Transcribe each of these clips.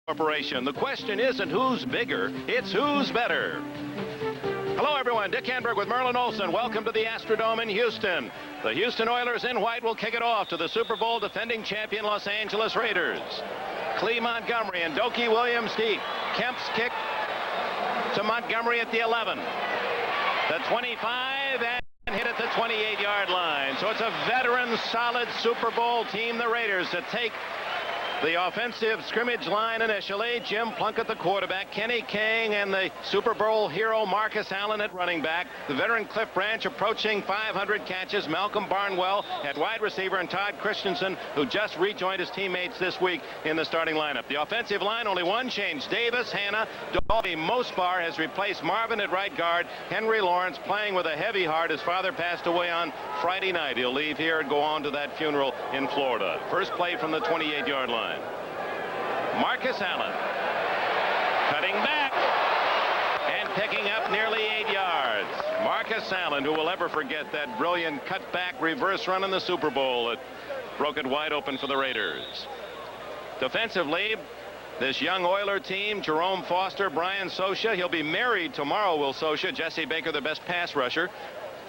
Corporation. The question isn't who's bigger, it's who's better. Hello, everyone. Dick Enberg with Merlin Olsen. Welcome to the Astrodome in Houston. The Houston Oilers in white will kick it off to the Super Bowl defending champion Los Angeles Raiders. Clee Montgomery and Dokie Williams deep. Kemp's kick to Montgomery at the 11. The 25 and hit at the 28-yard line. So it's a veteran, solid Super Bowl team, the Raiders, to take the offensive scrimmage line initially. Jim Plunkett, the quarterback. Kenny King and the Super Bowl hero Marcus Allen at running back. The veteran Cliff Branch approaching 500 catches. Malcolm Barnwell at wide receiver, and Todd Christensen, who just rejoined his teammates this week in the starting lineup. The offensive line, only one change. Davis, Hanna, Dolby Mospar has replaced Marvin at right guard. Henry Lawrence playing with a heavy heart. His father passed away on Friday night. He'll leave here and go on to that funeral in Florida. First play from the 28-yard line. Marcus Allen cutting back and picking up nearly 8 yards. Marcus Allen, who will ever forget that brilliant cutback reverse run in the Super Bowl that broke it wide open for the Raiders. Defensively, this young Oiler team, Jerome Foster, Brian Sosha. He'll be married tomorrow, will Sosha. Jesse Baker, the best pass rusher.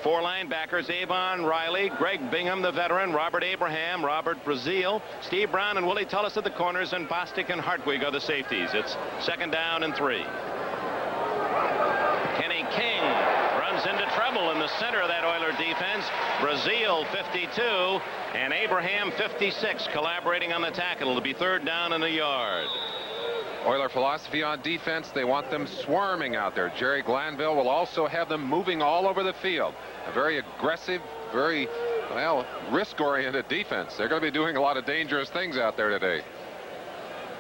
Four linebackers, Avon Riley, Greg Bingham, the veteran, Robert Abraham, Robert Brazil, Steve Brown and Willie Tullis at the corners, and Bostic and Hartwig are the safeties. It's 2nd down and 3. Kenny King runs into trouble in the center of that Oiler defense. Brazil 52 and Abraham 56 collaborating on the tackle. It'll be 3rd down and a yard. Oiler philosophy on defense, they want them swarming out there. Jerry Glanville will also have them moving all over the field. A very aggressive, very, well, risk-oriented defense. They're going to be doing a lot of dangerous things out there today.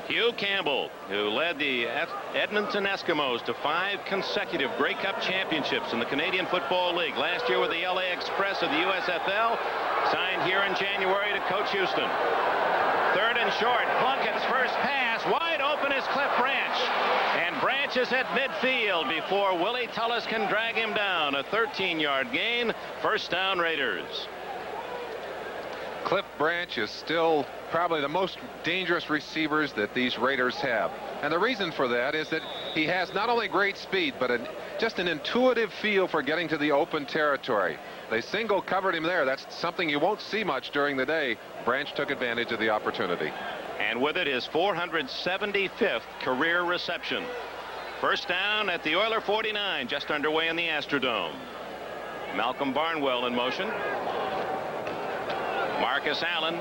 Hugh Campbell, who led the Edmonton Eskimos to 5 consecutive Grey Cup championships in the Canadian Football League. Last year with the LA Express of the USFL, signed here in January to coach Houston. 3rd and short. Plunkett's first pass. Wide open is Cliff Branch. And Branch is at midfield before Willie Tullis can drag him down. A 13-yard gain. 1st down, Raiders. Cliff Branch is still probably the most dangerous receivers that these Raiders have. And the reason for that is that he has not only great speed, but just an intuitive feel for getting to the open territory. They single covered him there. That's something you won't see much during the day. Branch took advantage of the opportunity. And with it, his 475th career reception. 1st down at the Oiler 49, just underway in the Astrodome. Malcolm Barnwell in motion. Marcus Allen.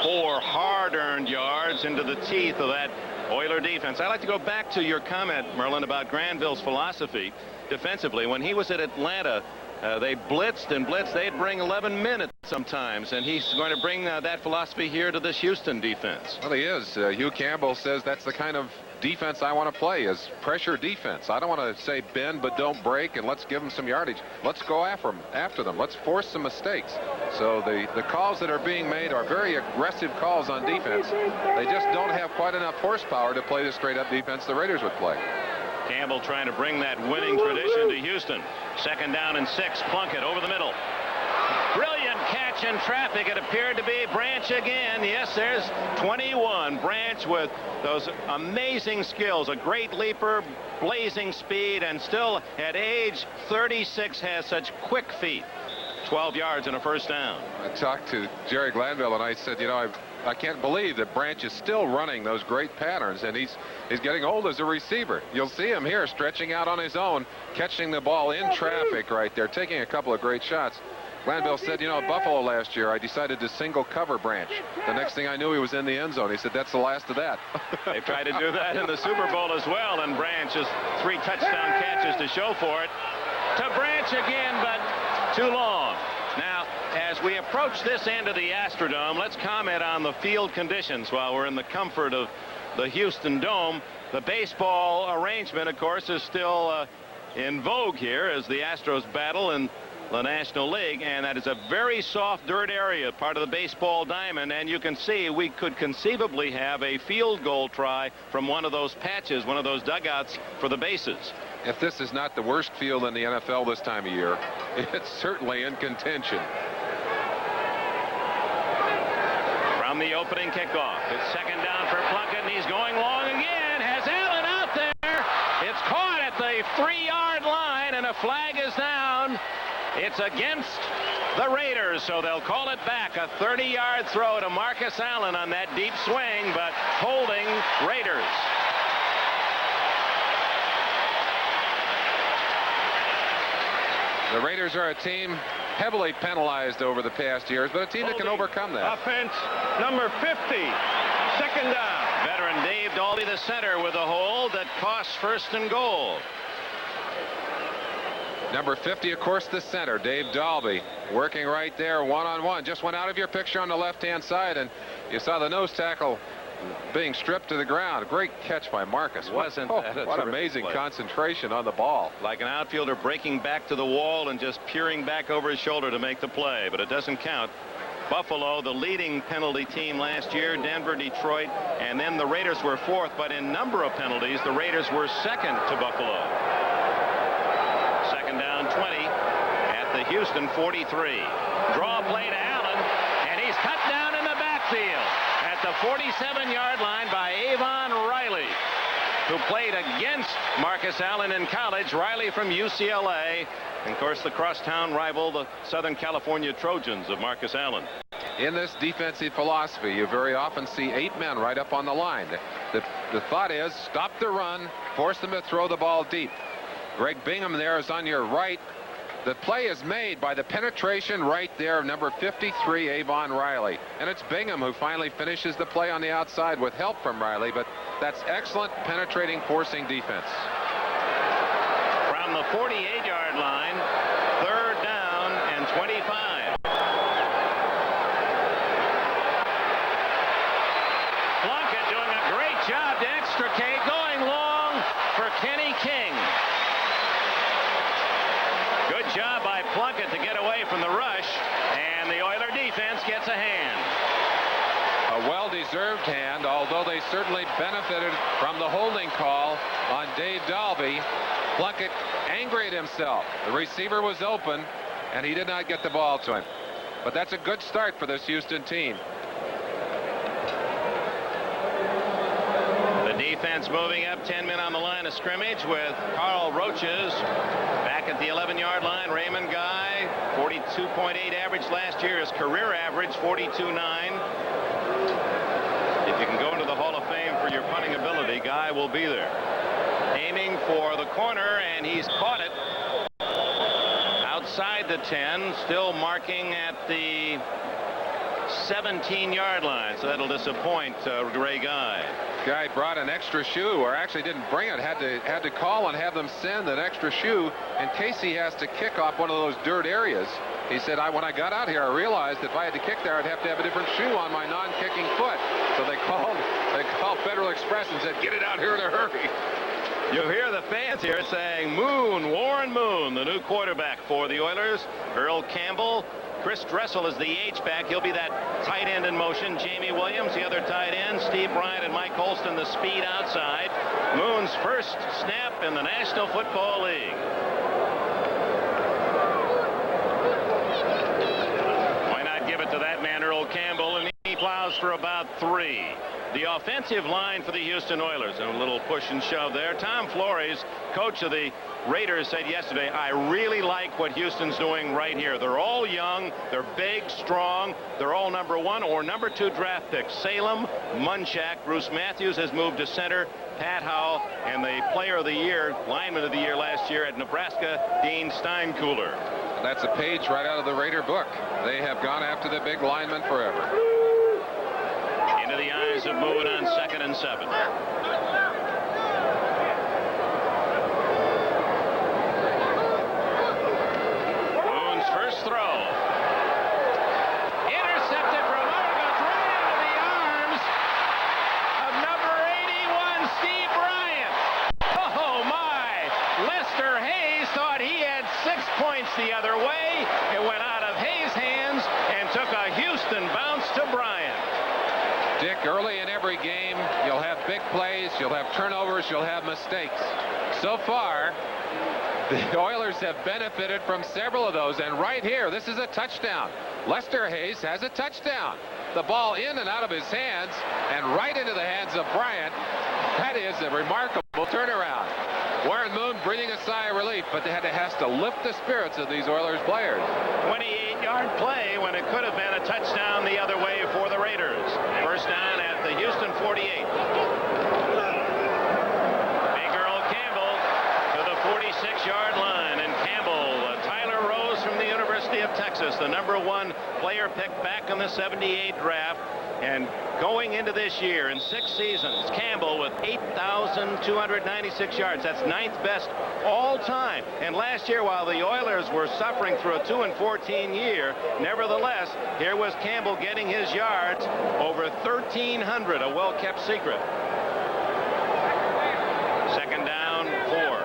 4 hard-earned yards into the teeth of that Oiler defense. I'd like to go back to your comment, Merlin, about Granville's philosophy defensively. When he was at Atlanta, they blitzed and blitzed. They'd bring 11 minutes sometimes, and he's going to bring that philosophy here to this Houston defense. Well, he is. Hugh Campbell says that's the kind of defense I want to play, is pressure defense. I don't want to say bend but don't break and let's give them some yardage. Let's go after them. Let's force some mistakes. So the calls that are being made are very aggressive calls on defense. They just don't have quite enough horsepower to play the straight-up defense the Raiders would play. Campbell trying to bring that winning tradition to Houston. 2nd down and 6. Plunkett over the middle. Brilliant catch in traffic. It appeared to be Branch again. Yes, there's 21. Branch with those amazing skills. A great leaper, blazing speed, and still at age 36 has such quick feet. 12 yards and a 1st down. I talked to Jerry Glanville and I said, you know, I can't believe that Branch is still running those great patterns, and he's getting old as a receiver. You'll see him here stretching out on his own, catching the ball in traffic right there, taking a couple of great shots. Glanville said, you know, at Buffalo last year, I decided to single cover Branch. The next thing I knew, he was in the end zone. He said, that's the last of that. They tried to do that in the Super Bowl as well, and Branch has 3 touchdown catches to show for it. To Branch again, but too long. Now, as we approach this end of the Astrodome, let's comment on the field conditions while we're in the comfort of the Houston Dome. The baseball arrangement, of course, is still in vogue here as the Astros battle in the National League, and that is a very soft dirt area, part of the baseball diamond, and you can see we could conceivably have a field goal try from one of those patches, one of those dugouts for the bases. If this is not the worst field in the NFL this time of year, it's certainly in contention. From the opening kickoff, it's 2nd down for Plunkett. flag is down. It's against the Raiders, so they'll call it back. A 30-yard throw to Marcus Allen on that deep swing, but holding Raiders. The Raiders are a team heavily penalized over the past years, but a team that can overcome that. Offense number 50. Second down. Veteran Dave Dalby, the center, with a hold that costs first and goal. Number 50, of course, the center, Dave Dalby, working right there one-on-one. Just went out of your picture on the left-hand side, and you saw the nose tackle being stripped to the ground. Great catch by Marcus. Wasn't that a what terrific amazing play. Concentration on the ball. Like an outfielder breaking back to the wall and just peering back over his shoulder to make the play, but it doesn't count. Buffalo, the leading penalty team last year, Denver, Detroit, and then the Raiders were fourth, but in number of penalties, the Raiders were second to Buffalo. Second down 20 at the Houston 43. Draw play to Allen, and he's cut down in the backfield at the 47-yard line by Avon Riley, who played against Marcus Allen in college. Riley from UCLA, and of course the crosstown rival, the Southern California Trojans of Marcus Allen. In this defensive philosophy, you very often see 8 men right up on the line. The thought is stop the run, force them to throw the ball deep. Greg Bingham there is on your right. The play is made by the penetration right there of number 53, Avon Riley. And it's Bingham who finally finishes the play on the outside with help from Riley, but that's excellent penetrating, forcing defense. From the 48-yard line, third down and 25. Plunkett doing a great job to extricate, going long for Kenny King. Good job by Plunkett to get away from the rush, and the Oiler defense gets a hand. A well-deserved hand, although they certainly benefited from the holding call on Dave Dalby. Plunkett angry at himself. The receiver was open, and he did not get the ball to him. But that's a good start for this Houston team. The defense moving up, 10 men on the line of scrimmage with Carl Roaches back at the 11-yard line. Raymond Guy, 42.8 average last year. His career average, 42.9. If you can go into the Hall of Fame for your punting ability, Guy will be there. Aiming for the corner, and he's caught it outside the 10, still marking at the 17-yard line, so that'll disappoint Ray Guy. Guy brought an extra shoe, or actually didn't bring it, had to call and have them send an extra shoe in case he has to kick off one of those dirt areas. He said, when I got out here, I realized if I had to kick there, I'd have to have a different shoe on my non-kicking foot. So they called Federal Express and said, get it out here in a hurry. You hear the fans here saying, Moon, Warren Moon, the new quarterback for the Oilers. Earl Campbell. Chris Dressel is the H-back. He'll be that tight end in motion. Jamie Williams, the other tight end. Steve Bryant and Mike Holston, the speed outside. Moon's first snap in the National Football League. Why not give it to that man, Earl Campbell, and he plows for about 3. The offensive line for the Houston Oilers. And a little push and shove there. Tom Flores, coach of the Raiders, said yesterday, I really like what Houston's doing right here. They're all young. They're big, strong. They're all number 1 or number 2 draft picks. Salem, Munchak, Bruce Matthews has moved to center. Pat Howell, and the player of the year, lineman of the year last year at Nebraska, Dean Steinkühler. That's a page right out of the Raider book. They have gone after the big lineman forever. Into the eyes of Moon on 2nd and 7. Moon's first throw. Intercepted from Argos right into the arms of number 81, Steve Bryant. Oh my! Lester Hayes thought he had 6 points the other way. It went out of Hayes' hands and took a Houston bounce to Bryant. Dick, early in every game, you'll have big plays, you'll have turnovers, you'll have mistakes. So far, the Oilers have benefited from several of those, and right here, this is a touchdown. Lester Hayes has a touchdown. The ball in and out of his hands, and right into the hands of Bryant. That is a remarkable turnaround. Warren Moon breathing a sigh of relief, but they has to lift the spirits of these Oilers players. 28-yard play when it could have been a touchdown the other way for the Raiders. First down at the Houston 48. Big Earl Campbell to the 46-yard line. And Campbell, Tyler Rose from the University of Texas, the #1 player picked back in the '78 draft. And going into this year, in 6 seasons, Campbell with 8,296 yards. That's 9th best all time. And last year, while the Oilers were suffering through a 2-14 year, nevertheless, here was Campbell getting his yards, over 1,300, a well-kept secret. Second down, 4.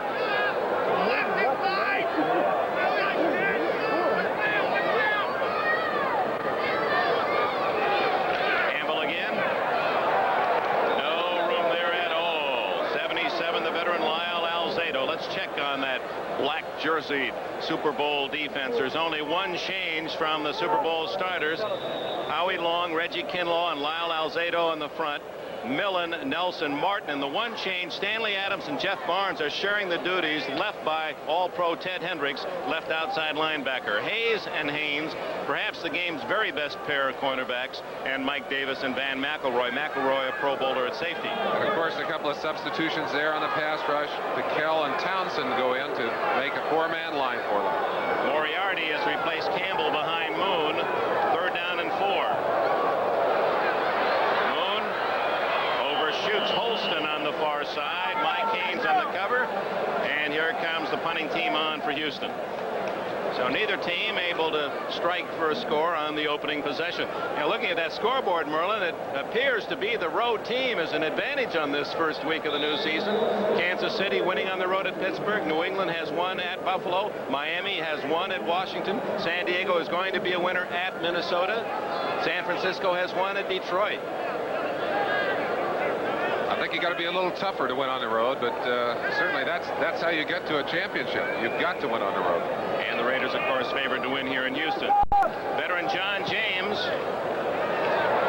Check on that black jersey Super Bowl defense. There's only one change from the Super Bowl starters. Howie Long, Reggie Kinlaw, and Lyle Alzado in the front. Millen, Nelson, Martin. And the one change, Stanley Adams and Jeff Barnes are sharing the duties, left by All-Pro Ted Hendricks, left outside linebacker. Hayes and Haynes, perhaps the game's very best pair of cornerbacks, and Mike Davis and Van McElroy. McElroy, a Pro Bowler at safety. And of course, a couple of substitutions there on the pass rush. Piquel and Townsend go in to make a 4-man line for them. Moriarty has replaced Campbell behind Moon. Third down and 4. Shoots Holston on the far side. Mike Haynes on the cover. And here comes the punting team on for Houston. So neither team able to strike for a score on the opening possession. Now, looking at that scoreboard, Merlin, it appears to be the road team is an advantage on this first week of the new season. Kansas City winning on the road at Pittsburgh. New England has won at Buffalo. Miami has won at Washington. San Diego is going to be a winner at Minnesota. San Francisco has won at Detroit. I think you got to be a little tougher to win on the road, but certainly that's how you get to a championship. You've got to win on the road. And the Raiders, of course, favored to win here in Houston. Veteran John James,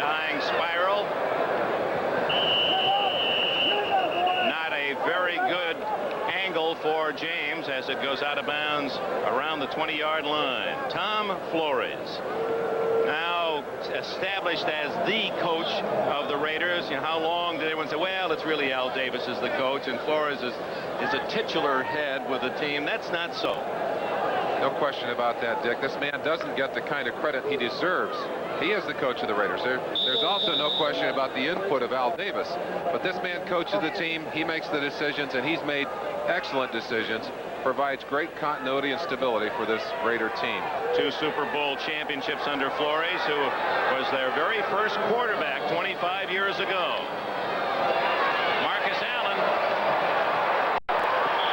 dying spiral. Not a very good angle for James as it goes out of bounds around the 20-yard line. Tom Flores, now established as the coach of the Raiders. You know, how long did everyone say, well, it's really Al Davis is the coach and Flores is a titular head with the team? That's not so. No question about that, Dick. This man doesn't get the kind of credit he deserves. He is the coach of the Raiders. There's also no question about the input of Al Davis. But this man coaches the team. He makes the decisions, and he's made excellent decisions. Provides great continuity and stability for this Raider team. 2 Super Bowl championships under Flores, who was their very first quarterback 25 years ago. Marcus Allen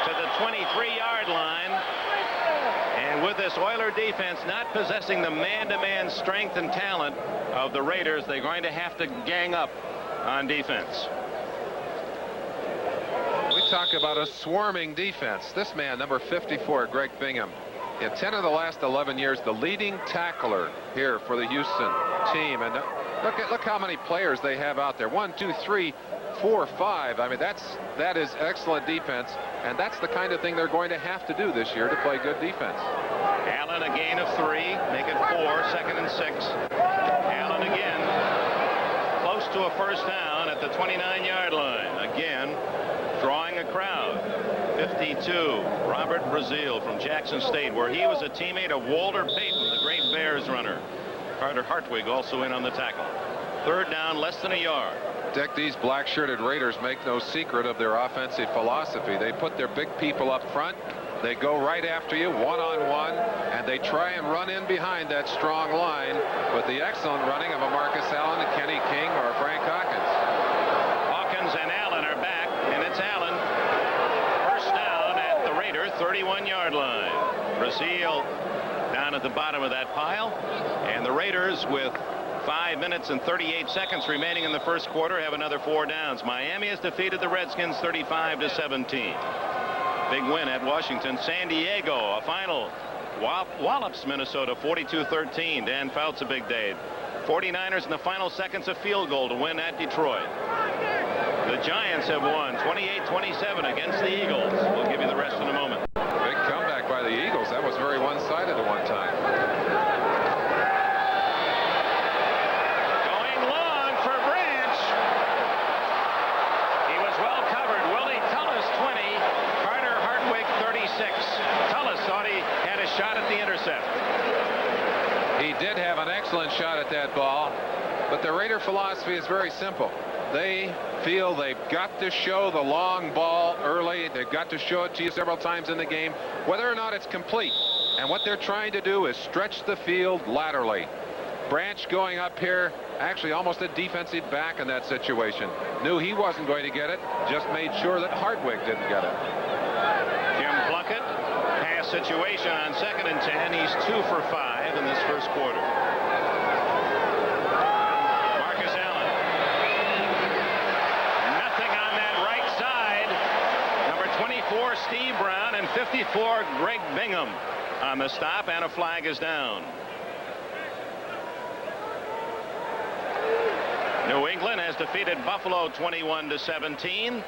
to the 23-yard line. And with this Oiler defense not possessing the man-to-man strength and talent of the Raiders, they're going to have to gang up on defense. We talk about a swarming defense. This man, number 54, Greg Bingham, in 10 of the last 11 years, the leading tackler here for the Houston team. And look how many players they have out there. 1, 2, 3, 4, 5. I mean, that is excellent defense, and that's the kind of thing they're going to have to do this year to play good defense. Allen, a gain of 3, make it 4, 2nd and 6. Allen again, close to a first down at the 29-yard line. Again, drawing a crowd. 52, Robert Brazile from Jackson State, where he was a teammate of Walter Payton, the great Bears runner. Carter Hartwig also in on the tackle. Third down, less than a yard. Dick, these black-shirted Raiders make no secret of their offensive philosophy. They put their big people up front. They go right after you one-on-one, and they try and run in behind that strong line with the excellent running of a Marcus Allen, a Kenny King, or a Frank Hawkins. Hawkins and Allen are back, and it's Allen. First down at the Raider 31-yard line. Brazile down at the bottom of that pile, and the Raiders with 5 minutes and 38 seconds remaining in the first quarter have another 4 downs. Miami has defeated the Redskins 35-17. Big win at Washington. San Diego, a final, wallops Minnesota 42-13. Dan Fouts, a big day. 49ers in the final seconds, a field goal to win at Detroit. The Giants have won 28-27 against the Eagles. We'll give you the rest in a moment. Big comeback by the Eagles. That was very one-sided at one time. Going long for Branch. He was well covered. Willie Tullis 20, Carter Hartwig 36. Tullis thought he had a shot at the intercept. He did have an excellent shot at that ball, but the Raider philosophy is very simple. They feel they've got to show the long ball early. They've got to show it to you several times in the game, whether or not it's complete. And what they're trying to do is stretch the field laterally. Branch going up here, actually almost a defensive back in that situation. Knew he wasn't going to get it, just made sure that Hartwig didn't get it. Jim Plunkett, pass situation on 2nd and 10. He's 2 for 5 in this first quarter. Marcus Allen. Nothing on that right side. Number 24, Steve Brown, and 54, Greg Bingham on the stop, and a flag is down. New England has defeated Buffalo 21-17.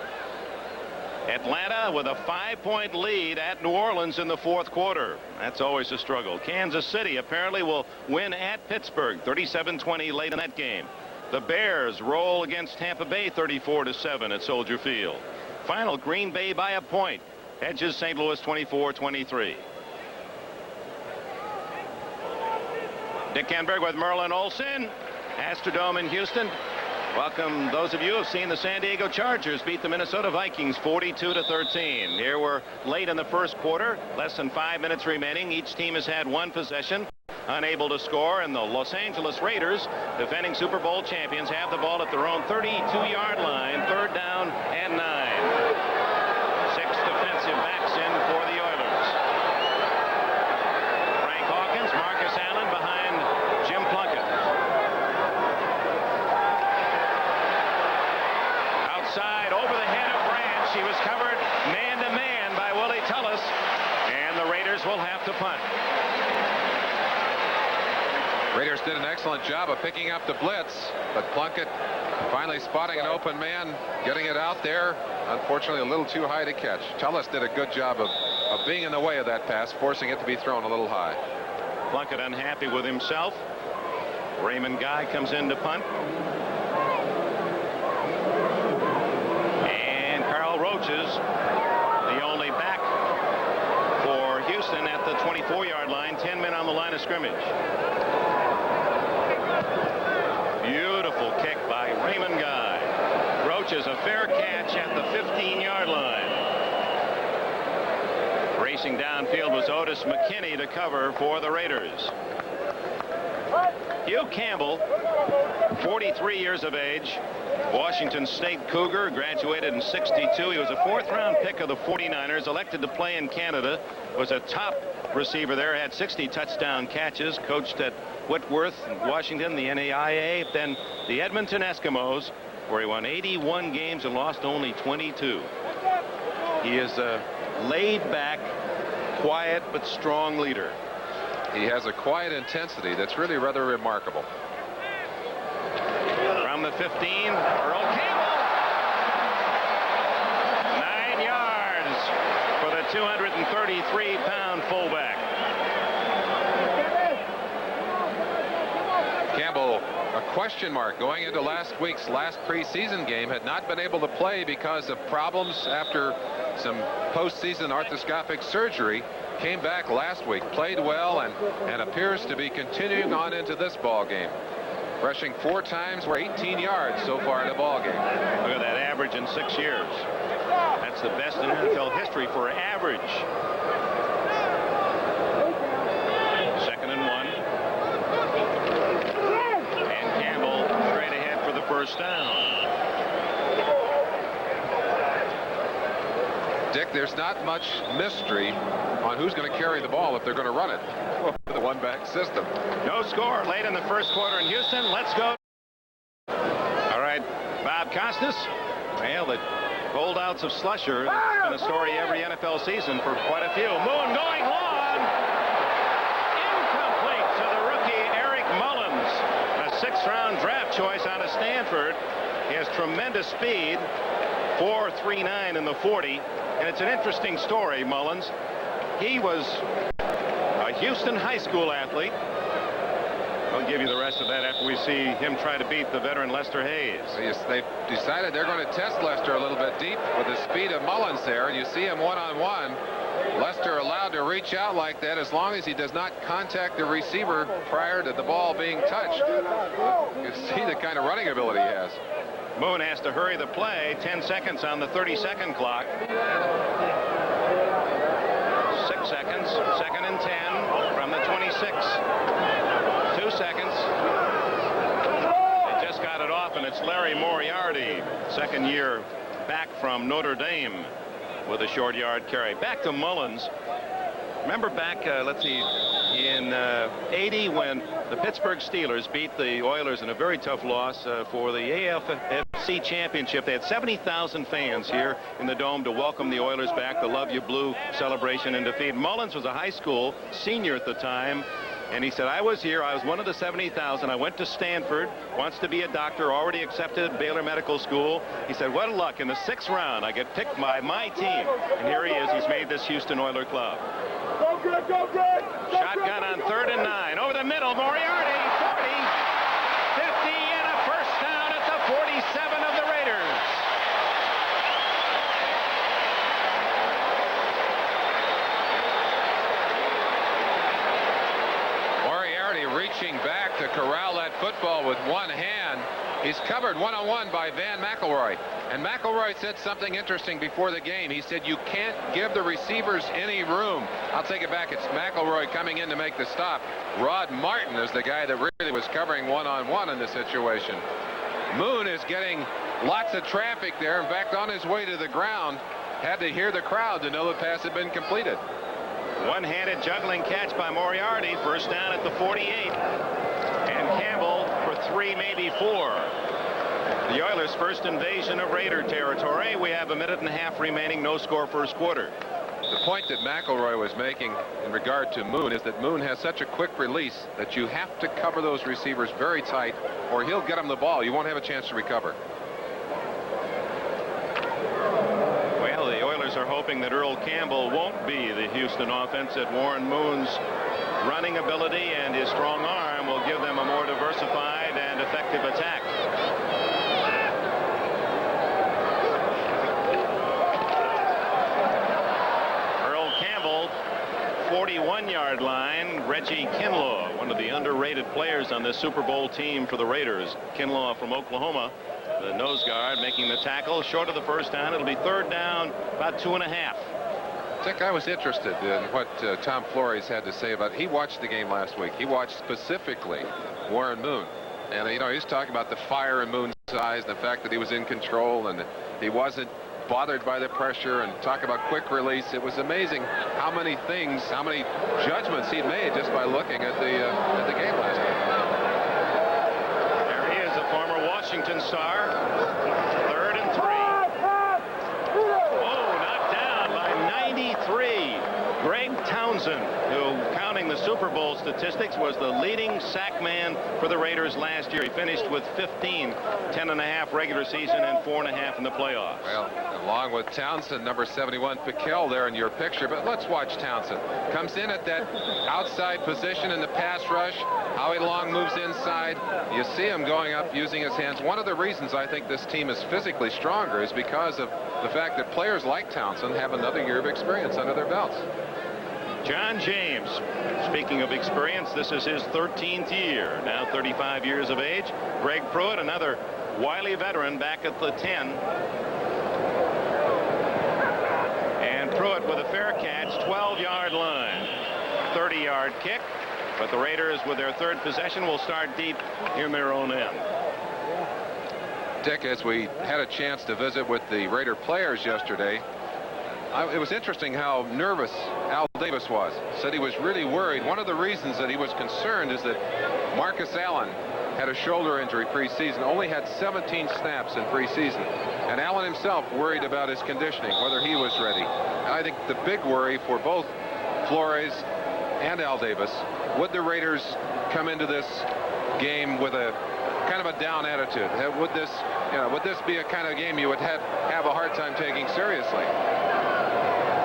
Atlanta with a 5-point lead at New Orleans in the 4th quarter. That's always a struggle. Kansas City apparently will win at Pittsburgh 37-20 late in that game. The Bears roll against Tampa Bay 34-7 at Soldier Field. Final, Green Bay by a point edges St. Louis 24-23. Dick Enberg with Merlin Olsen. Astrodome in Houston. Welcome those of you who have seen the San Diego Chargers beat the Minnesota Vikings 42-13. Here we're late in the first quarter, less than 5 minutes remaining. Each team has had one possession, unable to score, and the Los Angeles Raiders, defending Super Bowl champions, have the ball at their own 32-yard line, 3rd down and 9. 6 defensive backs in for the Oilers. Frank Hawkins, Marcus Allen behind Jim Plunkett. Outside, over the head of Branch. He was covered man-to-man by Willie Tullis, and the Raiders will have to punt. Raiders did an excellent job of picking up the blitz, but Plunkett finally spotting an open man, getting it out there. Unfortunately, a little too high to catch. Tullis did a good job of being in the way of that pass, forcing it to be thrown a little high. Plunkett unhappy with himself. Raymond Guy comes in to punt. And Carl Roach is the only back for Houston at the 24-yard line. 10 men on the line of scrimmage. Beautiful kick by Raymond Guy. Roach is a fair catch at the 15-yard line. Racing downfield was Otis McKinney to cover for the Raiders. Hugh Campbell, 43 years of age, Washington State Cougar, graduated in '62. He was a 4th-round pick of the 49ers, elected to play in Canada, was a top receiver there, had 60 touchdown catches, coached at Whitworth, Washington, the NAIA, then the Edmonton Eskimos, where he won 81 games and lost only 22. He is a laid-back, quiet but strong leader. He has a quiet intensity that's really rather remarkable. From the 15, Earl Campbell. 9 yards for the 233-pound fullback. Campbell, a question mark going into last week's last preseason game, had not been able to play because of problems after some postseason arthroscopic surgery. Came back last week, played well, and appears to be continuing on into this ball game. Rushing 4 times for 18 yards so far in the ball game. Look at that average in 6 years. That's the best in NFL history for average. 2nd and 1. And Campbell straight ahead for the 1st down. Dick, there's not much mystery on who's going to carry the ball if they're going to run it. The one-back system. No score late in the first quarter in Houston. Let's go. All right, Bob Costas. Well, the holdouts of Slusher. It's been a story every NFL season for quite a few. Moon going long. Incomplete to the rookie Eric Mullins. A 6th-round draft choice out of Stanford. He has tremendous speed. 4.39 in the 40. And it's an interesting story, Mullins. He was a Houston high school athlete. We'll give you the rest of that after we see him try to beat the veteran Lester Hayes. Yes, they've decided they're going to test Lester a little bit deep with the speed of Mullins there. And you see him one-on-one. Lester allowed to reach out like that as long as he does not contact the receiver prior to the ball being touched. You see the kind of running ability he has. Moon has to hurry the play. 10 seconds on the 30-second clock. 6 seconds. 2nd and 10 from the 26. 2 seconds. They just got it off, and it's Larry Moriarty, second year back from Notre Dame, with a short yard carry. Back to Mullins. Remember back, let's see, in 80 when the Pittsburgh Steelers beat the Oilers in a very tough loss for the AFC Championship. They had 70,000 fans here in the Dome to welcome the Oilers back. The Love You Blue celebration and defeat. Mullins was a high school senior at the time. And he said, I was here. I was one of the 70,000. I went to Stanford, wants to be a doctor, already accepted at Baylor Medical School. He said, what luck. In the 6th round, I get picked by my team. And here he is. He's made this Houston Oiler club. Go good, go good. Shotgun on 3rd and 9. Over the middle, Moriarty, 40, 50, and a first down at the 47 of the Raiders. Reaching back to corral that football with one hand. He's covered one-on-one by Van McElroy. And McElroy said something interesting before the game. He said, you can't give the receivers any room. I'll take it back. It's McElroy coming in to make the stop. Rod Martin is the guy that really was covering one-on-one in this situation. Moon is getting lots of traffic there. In fact, on his way to the ground, had to hear the crowd to know the pass had been completed. One-handed juggling catch by Moriarty. First down at the 48. And Campbell for 3, maybe 4. The Oilers' first invasion of Raider territory. We have a minute and a half remaining. No score first quarter. The point that McElroy was making in regard to Moon is that Moon has such a quick release that you have to cover those receivers very tight or he'll get them the ball. You won't have a chance to recover. Well, the Oilers are hoping that Earl Campbell won't be the Houston offense, that Warren Moon's running ability and his strong arm will give them a more diversified and effective attack. Earl Campbell, 41-yard line. Reggie Kinlaw, one of the underrated players on this Super Bowl team for the Raiders. Kinlaw from Oklahoma, the nose guard, making the tackle short of the first down. It'll be 3rd down, about 2.5. Dick, I was interested in what Tom Flores had to say about it. He watched the game last week. He watched specifically Warren Moon. And, you know, he was talking about the fire in Moon's eyes, the fact that he was in control and he wasn't bothered by the pressure, and talk about quick release. It was amazing how many things, how many judgments he'd made just by looking at the game last night. There he is, a former Washington star. 3rd and 3. Oh, knocked down by 93. Greg Townsend, who, counting the Super Bowl statistics, was the leading sack man for the Raiders last year. He finished with 15, 10.5 regular season and 4.5 in the playoffs. Well, along with Townsend, number 71, Piquel there in your picture. But let's watch Townsend. Comes in at that outside position in the pass rush. Howie Long moves inside. You see him going up using his hands. One of the reasons I think this team is physically stronger is because of the fact that players like Townsend have another year of experience under their belts. John James, speaking of experience, this is his 13th year, now 35 years of age. Greg Pruitt, another wily veteran, back at the 10. And Pruitt with a fair catch, 12-yard line. 30-yard kick, but the Raiders with their 3rd possession will start deep in their own end. Dick, as we had a chance to visit with the Raider players yesterday, it was interesting how nervous Al Davis was. Said he was really worried. One of the reasons that he was concerned is that Marcus Allen had a shoulder injury preseason, only had 17 snaps in preseason. And Allen himself worried about his conditioning, whether he was ready. And I think the big worry for both Flores and Al Davis, would the Raiders come into this game with a kind of a down attitude? Would this be a kind of game you would have a hard seriously.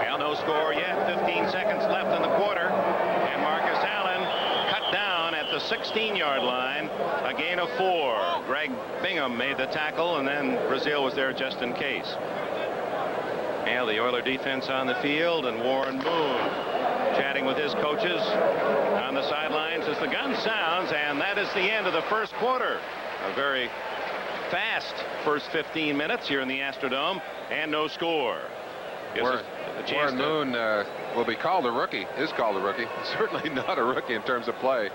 Well, no score yet. 15 seconds left in the quarter. And Marcus Allen cut down at the 16-yard line. A gain of 4. Greg Bingham made the tackle, and then Brazil was there just in case. And the Oiler defense on the field, and Warren Moon chatting with his coaches on the sidelines as the gun sounds, and that is the end of the first quarter. A very fast first 15 minutes here in the Astrodome, and no score. Warren Moon will be called a rookie. Is called a rookie. Certainly not a rookie in terms of play.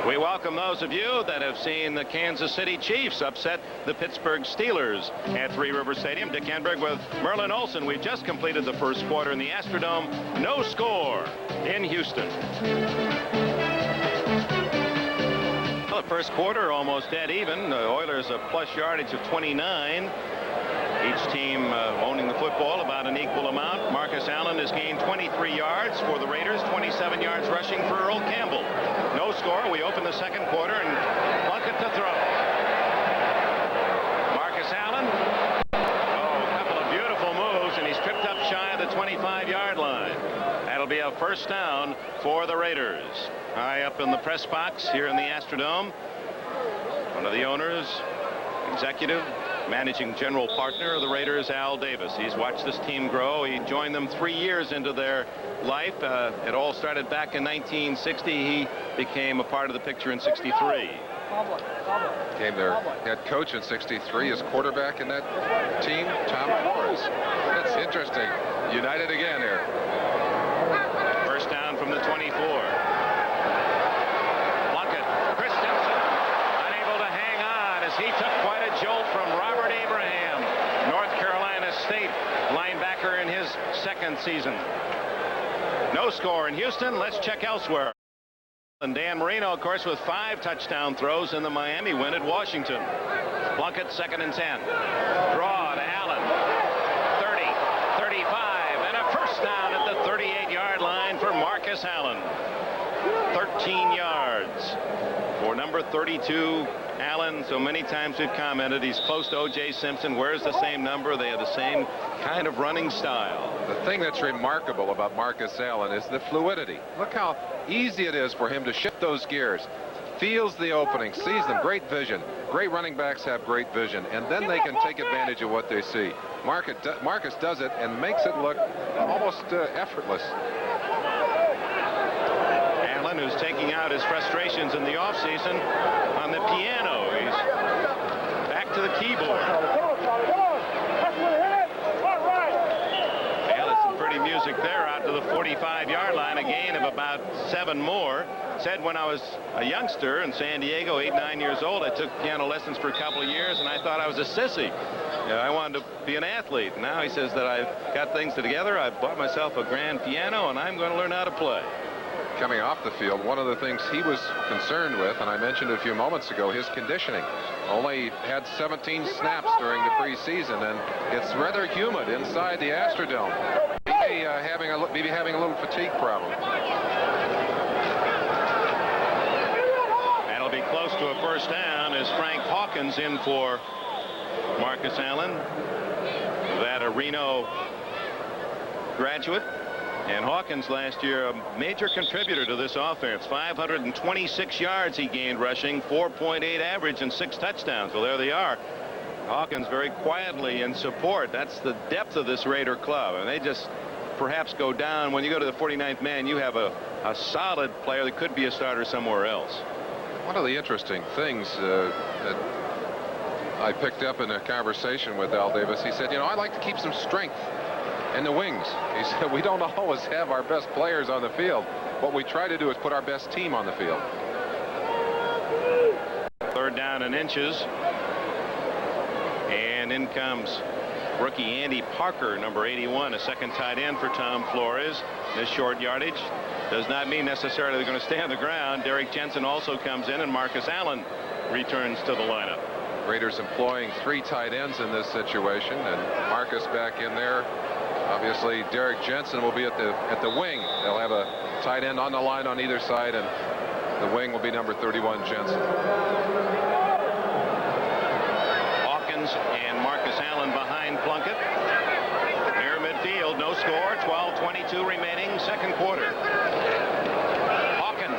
We welcome those of you that have seen the Kansas City Chiefs upset the Pittsburgh Steelers at Three River Stadium. Dick Enberg with Merlin Olsen. We've just completed the first quarter in the Astrodome. No score in Houston. Well, the first quarter almost dead even. The Oilers a plus yardage of 29. Each team owning the football about an equal amount. Marcus Allen has gained 23 yards for the Raiders, 27 yards rushing for Earl Campbell. No score. We open the second quarter, and Plunkett to throw. Marcus Allen. Oh, a couple of beautiful moves, and he's tripped up shy of the 25-yard line. That'll be a first down for the Raiders. High up in the press box here in the Astrodome, one of the owners, executive, managing general partner of the Raiders, Al Davis. He's watched this team grow. He joined them 3 years into their life. It all started back in 1960. He became a part of the picture in 63. Became their head coach in 63. His quarterback in that team, Tom Flores. That's interesting. United again here. First down from the 24. Plunkett, Christensen, unable to hang on as he took quite a jolt from Robert Abraham, North Carolina State linebacker in his second season. No score in Houston. Let's check elsewhere. And Dan Marino, of course, with 5 touchdown throws in the Miami win at Washington. Plunkett, 2nd and 10. Draw to Allen. 30, 35, and a first down at the 38-yard line for Marcus Allen. 13 yards for number 32, Allen. So many times we've commented he's close to O.J. Simpson. Wears the same number. They have the same kind of running style. The thing that's remarkable about Marcus Allen is the fluidity. Look how easy it is for him to shift those gears. Feels the opening, sees them. Great vision. Great running backs have great vision, and then they can take advantage of what they see. Marcus does it and makes it look almost effortless. Allen, who's taking out his frustrations in the offseason on the piano. He's back to the keyboard. Pretty music there out to the 45-yard line, a gain of about 7 more. Said when I was a youngster in San Diego, 8, 9 years old, I took piano lessons for a couple of years, and I thought I was a sissy. You know, I wanted to be an athlete. Now he says that I've got things together. I've bought myself a grand piano, and I'm going to learn how to play. Coming off the field, one of the things he was concerned with, and I mentioned a few moments ago, his conditioning. Only had 17 snaps during the preseason, and it's rather humid inside the Astrodome. Maybe having a little fatigue problem. That'll be close to a first down as Frank Hawkins in for Marcus Allen. That a Reno graduate. And Hawkins last year a major contributor to this offense. 526 yards he gained rushing, 4.8 average, and 6 touchdowns. Well, there they are. Hawkins very quietly in support. That's the depth of this Raider club. And they just perhaps go down. When you go to the 49th man, you have a solid player that could be a starter somewhere else. One of the interesting things that I picked up in a conversation with Al Davis, he said, you know, I like to keep some strength in the wings. He said, we don't always have our best players on the field. What we try to do is put our best team on the field. 3rd down and inches. And in comes rookie Andy Parker, number 81, a second tight end for Tom Flores. This short yardage does not mean necessarily they're going to stay on the ground. Derek Jensen also comes in, and Marcus Allen returns to the lineup. Raiders employing 3 tight ends in this situation, and Marcus back in there. Obviously, Derek Jensen will be at the wing. They'll have a tight end on the line on either side, and the wing will be number 31, Jensen. Hawkins and Marcus Allen behind Plunkett. Near midfield, no score, 12:22 remaining, second quarter. Hawkins.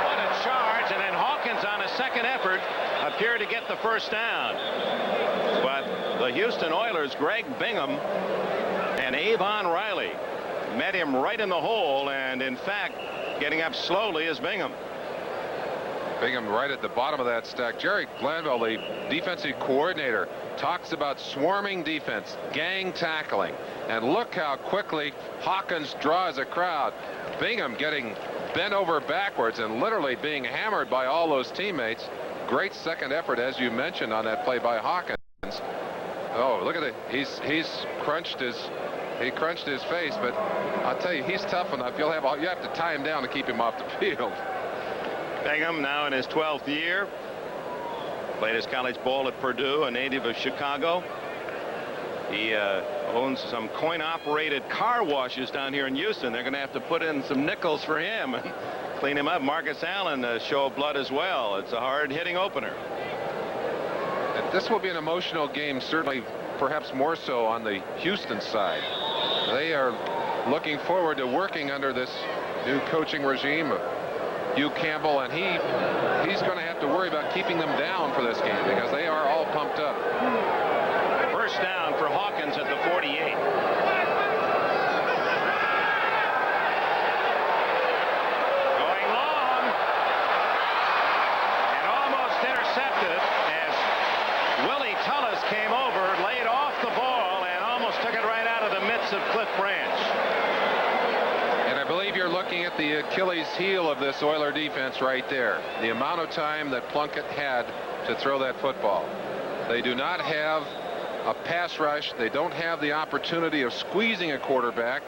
What a charge, and then Hawkins on a second effort appeared to get the first down. But the Houston Oilers, Greg Bingham and Avon Riley, met him right in the hole, and in fact getting up slowly is Bingham. Bingham right at the bottom of that stack. Jerry Glanville, the defensive coordinator, talks about swarming defense, gang tackling, and look how quickly Hawkins draws a crowd. Bingham getting bent over backwards and literally being hammered by all those teammates. Great second effort, as you mentioned, on that play by Hawkins. Oh, look at it. He crunched his face, but I'll tell you, he's tough enough. You have to tie him down to keep him off the field. Bingham now in his 12th year. Played his college ball at Purdue, a native of Chicago. He owns some coin-operated car washes down here in Houston. They're going to have to put in some nickels for him and clean him up. Marcus Allen, a show of blood as well. It's a hard-hitting opener. And this will be an emotional game, certainly, perhaps more so on the Houston side. They are looking forward to working under this new coaching regime of Hugh Campbell, and he's going to have to worry about keeping them down for this game because they are all pumped up. First down for Hawkins at the 48. Going long and almost intercepted as Willie Tullis came over, laid off the ball, and almost took it right out of the midst of Cliff Branch. I believe you're looking at the Achilles heel of this Oiler defense right there. The amount of time that Plunkett had to throw that football. They do not have a pass rush. They don't have the opportunity of squeezing a quarterback.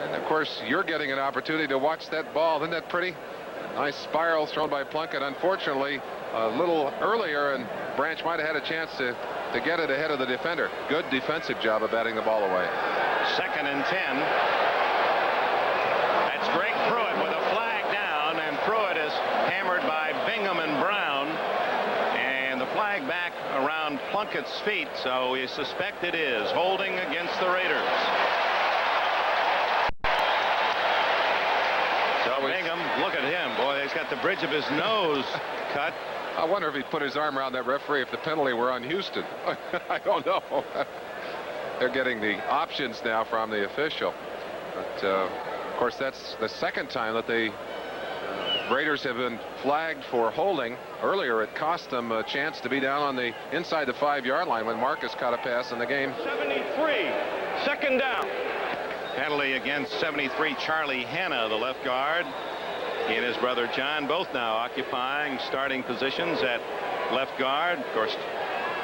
And of course, you're getting an opportunity to watch that ball. Isn't that pretty? Nice spiral thrown by Plunkett. Unfortunately, a little earlier, and Branch might have had a chance to get it ahead of the defender. Good defensive job of batting the ball away. 2nd and 10. Greg Pruitt with a flag down, and Pruitt is hammered by Bingham and Brown, and the flag back around Plunkett's feet, so we suspect it is holding against the Raiders. So Bingham, look at him, boy, he's got the bridge of his nose cut. I wonder if he put his arm around that referee if the penalty were on Houston. I don't know. They're getting the options now from the official, but of course, that's the second time that the Raiders have been flagged for holding. Earlier, it cost them a chance to be down on the inside the 5-yard line when Marcus caught a pass in the game. 73, second down. Penalty against 73 Charlie Hanna, the left guard. He and his brother John both now occupying starting positions at left guard. Of course,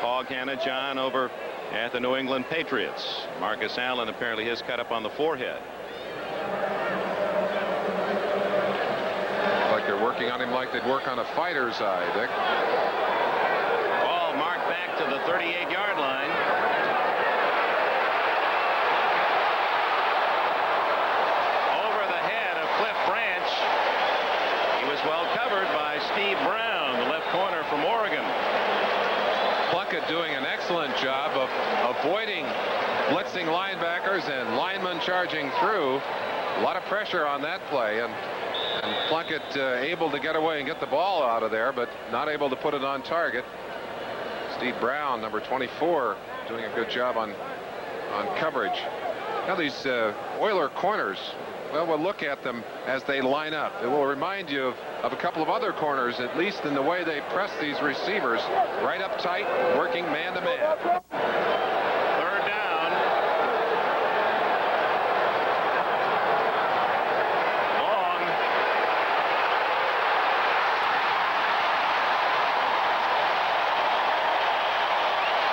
Hog Hanna, John over at the New England Patriots. Marcus Allen, apparently his cut up on the forehead. Like they're working on him like they'd work on a fighter's eye, Dick. Ball marked back to the 38-yard line. Over the head of Cliff Branch. He was well covered by Steve Brown, the left corner from Oregon. Plunkett doing an excellent job of avoiding blitzing linebackers and linemen charging through. A lot of pressure on that play, and Plunkett able to get away and get the ball out of there, but not able to put it on target. Steve Brown, number 24, doing a good job on coverage. Now these Oiler corners, well, we'll look at them as they line up. It will remind you of a couple of other corners, at least in the way they press these receivers right up tight, working man-to-man. Third down. Long.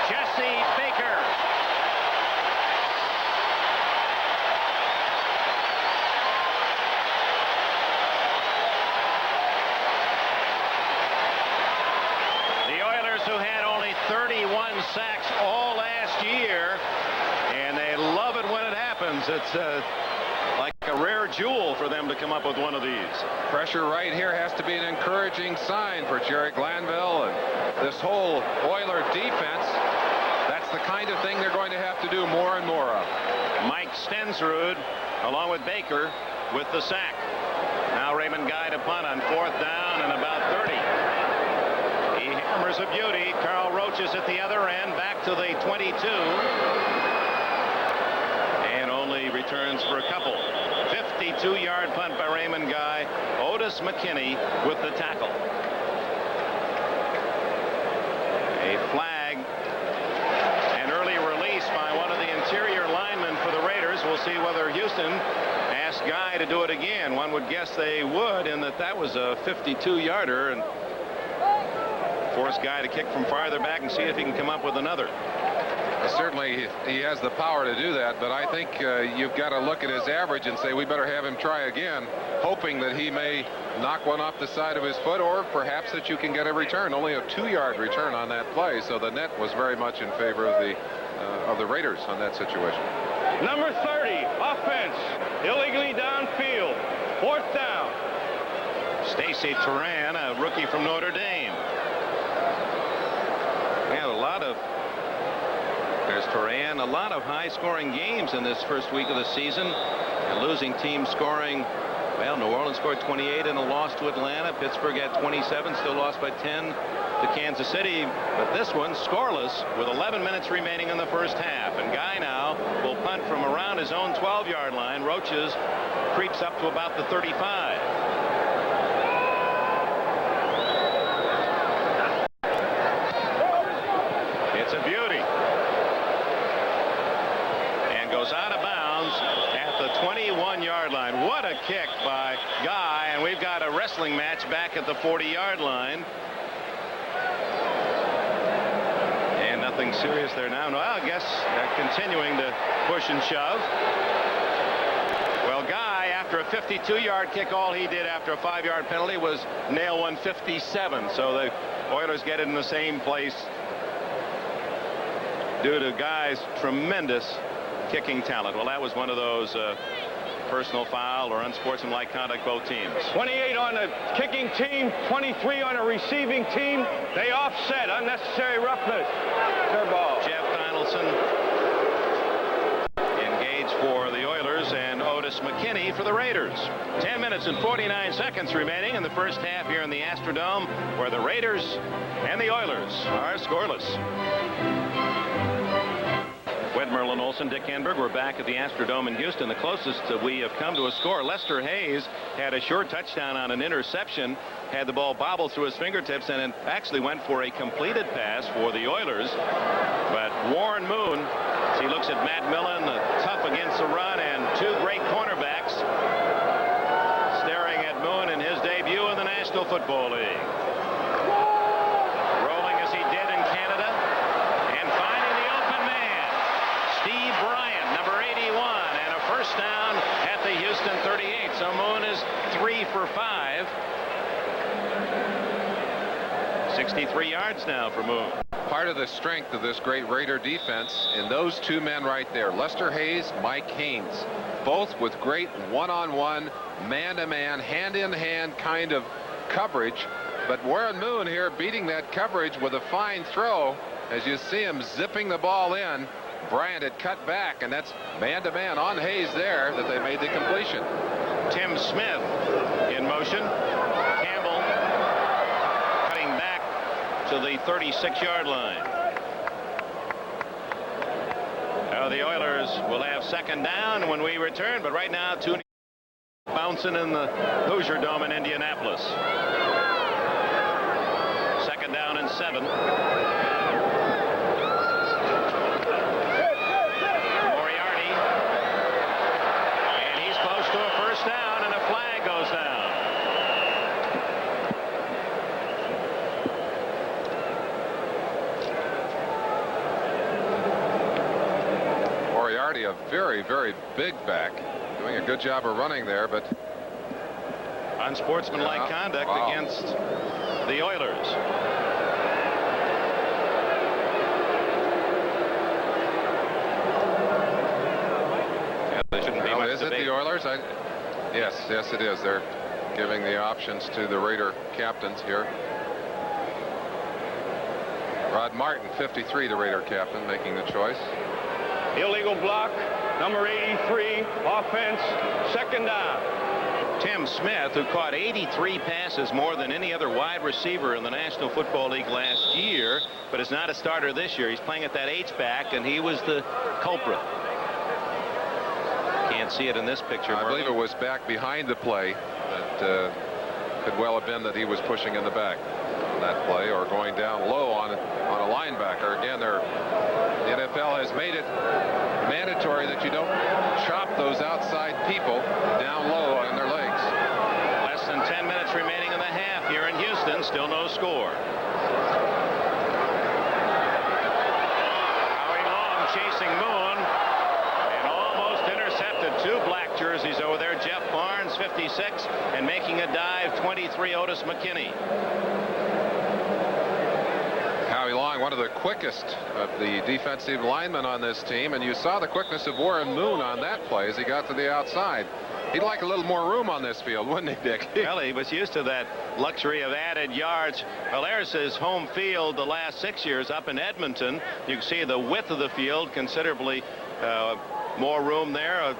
Jesse Baker. Who had only 31 sacks all last year, and they love it when it happens. It's like a rare rare jewel for them to come up with one of these. Pressure right here has to be an encouraging sign for Jerry Glanville and this whole Oiler defense. That's the kind of thing they're going to have to do more and more of. Mike Stensrud along with Baker with the sack. Now Raymond Guy to punt on 4th down and about 30. He hammers a beauty. Carl Roach is at the other end, back to the 22. And only returns for a couple. 52-yard punt by Raymond Guy. Otis McKinney with the tackle. A flag. An early release by one of the interior linemen for the Raiders. We'll see whether Houston asks Guy to do it again. One would guess they would, in that was a 52-yarder, and force Guy to kick from farther back and see if he can come up with another. Certainly he has the power to do that, but I think you've got to look at his average and say we better have him try again, hoping that he may knock one off the side of his foot, or perhaps that you can get a return. Only a 2-yard return on that play, so the net was very much in favor of the Raiders on that situation. Number 30, offense, illegally downfield, 4th down. Stacy Turan, a rookie from Notre Dame. We had a lot of, there's Turan, a lot of high-scoring games in this first week of the season. And losing teams scoring, well, New Orleans scored 28 in a loss to Atlanta. Pittsburgh had 27, still lost by 10 to Kansas City. But this one scoreless with 11 minutes remaining in the first half. And Guy now will punt from around his own 12-yard line. Roaches creeps up to about the 35. It's a beauty. And goes out of bounds at the 21-yard line. What a kick by Guy. And we've got a wrestling match back at the 40-yard line. And nothing serious there now. No, I guess continuing to push and shove. Well, Guy, after a 52-yard kick, all he did after a 5-yard penalty was nail 157. So the Oilers get it in the same place due to Guy's tremendous kicking talent. Well, that was one of those personal foul or unsportsmanlike conduct, both teams. 28 on the kicking team, 23 on a receiving team. They offset, unnecessary roughness. Third ball. Jeff Donaldson engaged for the Oilers, and Otis McKinney for the Raiders. 10 minutes and 49 seconds remaining in the first half here in the Astrodome, where the Raiders and the Oilers are scoreless. Wed Merlin Olsen, Dick Enberg, we're back at the Astrodome in Houston. The closest we have come to a score. Lester Hayes had a short touchdown on an interception, had the ball bobble through his fingertips, and it actually went for a completed pass for the Oilers. But Warren Moon, as he looks at Matt Millen, tough against the run, and two great cornerbacks staring at Moon in his debut in the National Football League. Rolling as he did in Canada, and finding the open man, Steve Bryant, number 81, and a first down at the Houston 38. So Moon is 3 for 5. 63 yards now for Moon. Part of the strength of this great Raider defense in those two men right there, Lester Hayes, Mike Haynes, both with great one-on-one, man-to-man, hand-in-hand kind of coverage. But Warren Moon here beating that coverage with a fine throw. As you see him zipping the ball in, Bryant had cut back, and that's man-to-man on Hayes there that they made the completion. Tim Smith in motion. Campbell cutting back to the 36-yard line. Now the Oilers will have second down when we return, but right now two bouncing in the Hoosier Dome in Indianapolis. Second down and 7. Moriarty, and he's close to a first down, and a flag goes down. Moriarty, a very, very big back, doing a good job of running there, but unsportsmanlike conduct against the Oilers. Yeah, there shouldn't be much is it debate. the Oilers? Yes, it is. They're giving the options to the Raider captains here. Rod Martin, 53, the Raider captain, making the choice. Illegal block, number 83, offense, second down. Tim Smith, who caught 83 passes, more than any other wide receiver in the National Football League last year, but is not a starter this year. He's playing at that H-back, and he was the culprit. Can't see it in this picture. I believe it was back behind the play that could well have been that he was pushing in the back on that play, or going down low on a linebacker. Again, the NFL has made it mandatory that you don't chop those outside people down low on their legs. Less than 10 minutes remaining in the half here in Houston. Still no score. Howie Long chasing Moon and almost intercepted. Two black jerseys over there. Jeff Barnes, 56, and making a dive, 23, Otis McKinney. Howie Long, one of the quickest of the defensive linemen on this team, and you saw the quickness of Warren Moon on that play as he got to the outside. He'd like a little more room on this field, wouldn't he, Dick? Well, he was used to that luxury of added yards. Well, there's his home field the last 6 years up in Edmonton. You can see the width of the field, considerably more room there.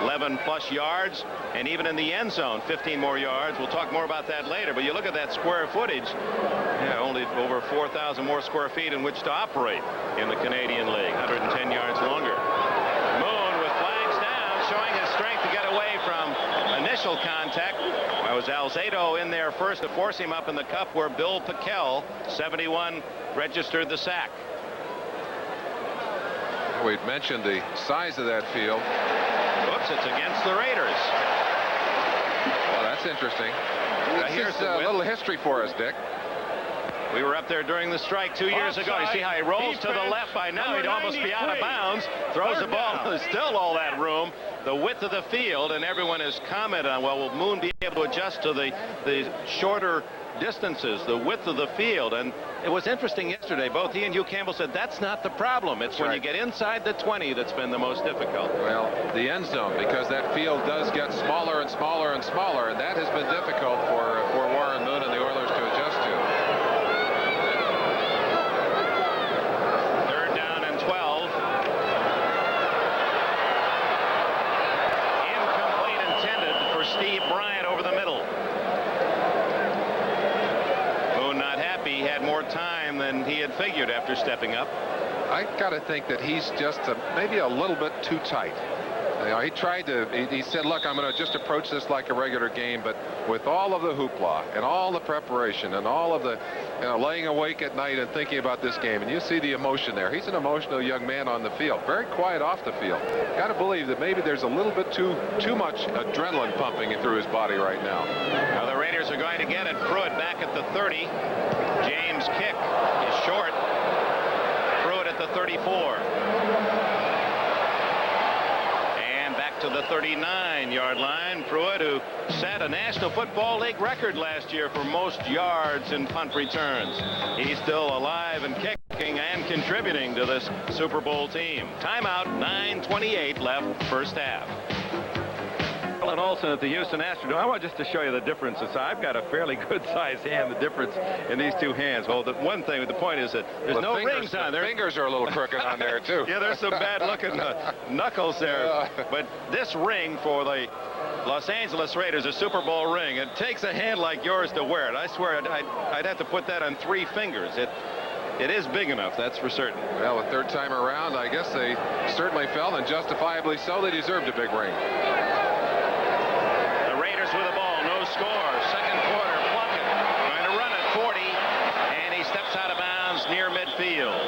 11 plus yards, and even in the end zone 15 more yards. We'll talk more about that later, but you look at that square footage. Yeah, only over 4,000 more square feet in which to operate in the Canadian League. 110 yards longer. Moon with flags down, showing his strength to get away from initial contact. Well, was Alzado in there first to force him up in the cup, where Bill Piquel, 71, registered the sack. We'd mentioned the size of that field. Oops, it's against the Raiders. Well, that's interesting. Here's a little history for us, Dick. We were up there during the strike 2 years ago. You see how he rolls to the left? By now he'd almost be out of bounds. Throws the ball. There's still all that room. The width of the field, and everyone has commented on, well, will Moon be able to adjust to the shorter distances, the width of the field? And it was interesting yesterday. Both he and Hugh Campbell said that's not the problem. It's when you get inside the 20 that's been the most difficult. Well, the end zone, because that field does get smaller and smaller and smaller, and that has been difficult for Warren Moon and the Oilers to adjust to. 3rd down and 12. Incomplete intended for Steve Bryant over the middle. He had more time than he had figured after stepping up. I got to think that he's just maybe a little bit too tight. You know, he tried to, he said, look, I'm going to just approach this like a regular game, but with all of the hoopla and all the preparation and all of the, laying awake at night and thinking about this game, and you see the emotion there. He's an emotional young man on the field, very quiet off the field. Got to believe that maybe there's a little bit too much adrenaline pumping through his body right now. Now the Raiders are going to get it. Pruitt back at the 30. James' kick is short. Pruitt at the 34. And back to the 39-yard line. Pruitt, who set a National Football League record last year for most yards in punt returns. He's still alive and kicking and contributing to this Super Bowl team. Timeout, 9:28 left, first half. And Olsen at the Houston Astrodome. I want just to show you the differences. I've got a fairly good-sized hand. The difference in these two hands. Well, the one thing, the point is that there's no rings on there. Fingers are a little crooked on there too. Yeah, there's some bad-looking knuckles there. But this ring for the Los Angeles Raiders, a Super Bowl ring, it takes a hand like yours to wear it. I swear I'd have to put that on 3 fingers. It is big enough, that's for certain. Well, the 3rd time around, I guess they certainly felt, and justifiably so, they deserved a big ring. With the ball, no score. Second quarter, Plunkett going to run at 40, and he steps out of bounds near midfield.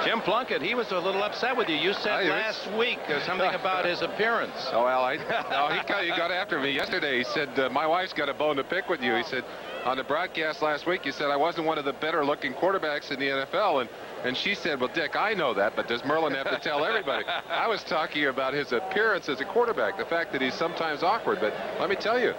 Jim Plunkett, he was a little upset with you. You said last week something about his appearance. Oh, well, he got after me yesterday. He said, my wife's got a bone to pick with you. He said, on the broadcast last week, you said I wasn't one of the better looking quarterbacks in the NFL. And she said, well, Dick, I know that, but does Merlin have to tell everybody? I was talking about his appearance as a quarterback, the fact that he's sometimes awkward. But let me tell you,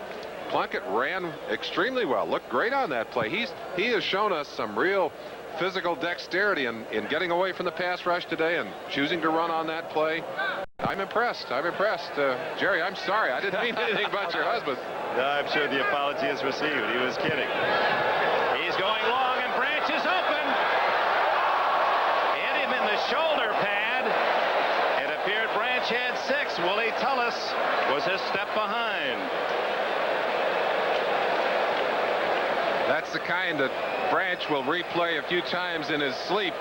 Plunkett ran extremely well, looked great on that play. He has shown us some real physical dexterity in getting away from the pass rush today and choosing to run on that play. I'm impressed. I'm impressed. Jerry, I'm sorry. I didn't mean anything about your husband. No, I'm sure the apology is received. He was kidding. He's going long, and Branch is open. Hit him in the shoulder pad. It appeared Branch had 6. Willie Tullis was a step behind. That's the kind that Branch will replay a few times in his sleep.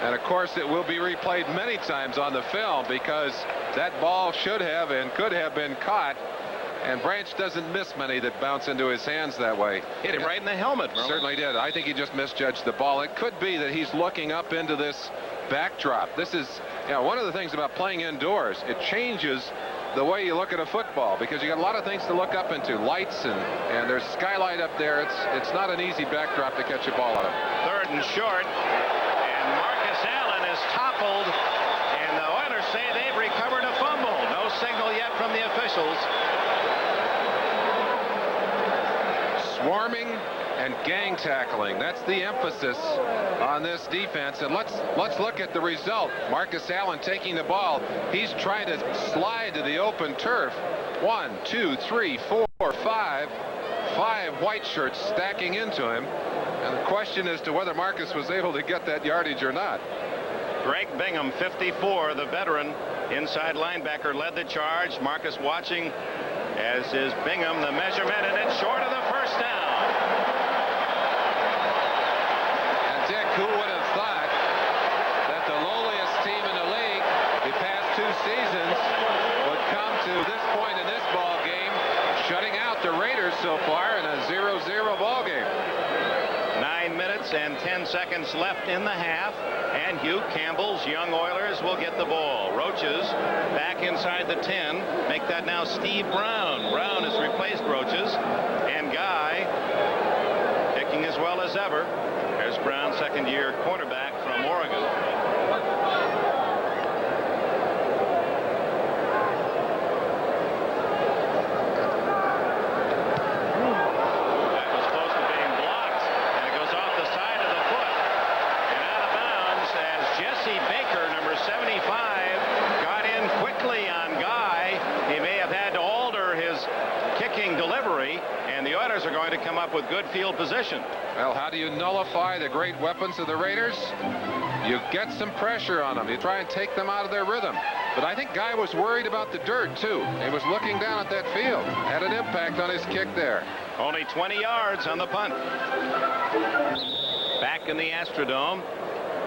And of course it will be replayed many times on the film, because that ball should have and could have been caught, and Branch doesn't miss many that bounce into his hands that way. Hit him right in the helmet. Certainly did. I think he just misjudged the ball. It could be that he's looking up into this backdrop. This is, one of the things about playing indoors. It changes the way you look at a football, because you got a lot of things to look up into, lights, and there's skylight up there. It's not an easy backdrop to catch a ball out of. 3rd and short, and Marcus Allen is toppled, and the Oilers say they've recovered a fumble. No signal yet from the officials. Swarming and gang tackling. That's the emphasis on this defense. And let's look at the result. Marcus Allen taking the ball. He's trying to slide to the open turf. 1, 2, 3, 4, 5. 5 white shirts stacking into him. And the question as to whether Marcus was able to get that yardage or not. Greg Bingham, 54, the veteran inside linebacker, led the charge. Marcus watching, as is Bingham, the measurement, and it's short of the first down. And Dick, who would have thought that the lowliest team in the league the past 2 seasons would come to this point in this ball game, shutting out the Raiders so far in a 0-0 ball game. 9 minutes and 10 seconds left in the half, and Hugh Campbell's young Oilers will get the ball. Roaches back inside the 10. Make that now Steve Brown. Brown has replaced Roaches, and Guy kicking as well as ever. There's Brown, second-year quarterback from Oregon. Are going to come up with good field position. Well, how do you nullify the great weapons of the Raiders? You get some pressure on them. You try and take them out of their rhythm. But I think Guy was worried about the dirt, too. He was looking down at that field. Had an impact on his kick there. Only 20 yards on the punt. Back in the Astrodome.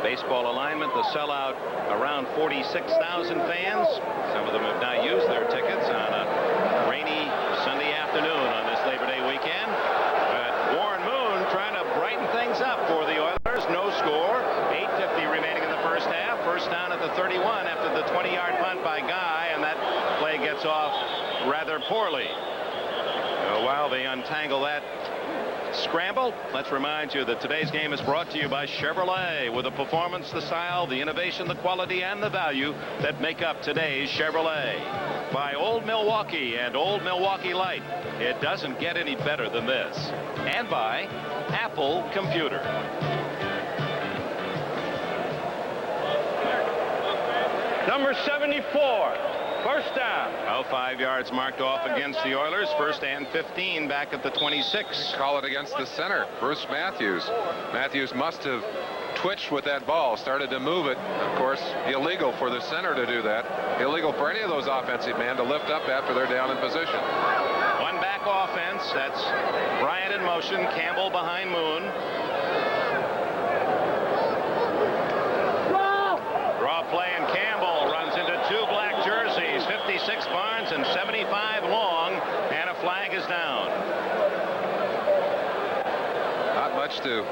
Baseball alignment, the sellout, around 46,000 fans. Some of them have now used their tickets on a rainy Sunday afternoon on this Labor Day weekend. But Warren Moon trying to brighten things up for the Oilers. No score. 8:50 remaining in the first half. First down at the 31 after the 20-yard punt by Guy, and that play gets off rather poorly. While they untangle that scramble, let's remind you that today's game is brought to you by Chevrolet, with the performance, the style, the innovation, the quality, and the value that make up today's Chevrolet. By Old Milwaukee and Old Milwaukee Light. It doesn't get any better than this. And by Apple Computer. Number 74. First down. 5 yards marked off against the Oilers. First and 15 back at the 26. Call it against the center, Bruce Matthews. Matthews must have twitched with that ball, started to move it. Of course, illegal for the center to do that. Illegal for any of those offensive men to lift up after they're down in position. One back offense. That's Bryant in motion. Campbell behind Moon. Draw play, and Campbell runs into 2 black jerseys. 56 Barnes and 75 Long, and a flag is down. Not much to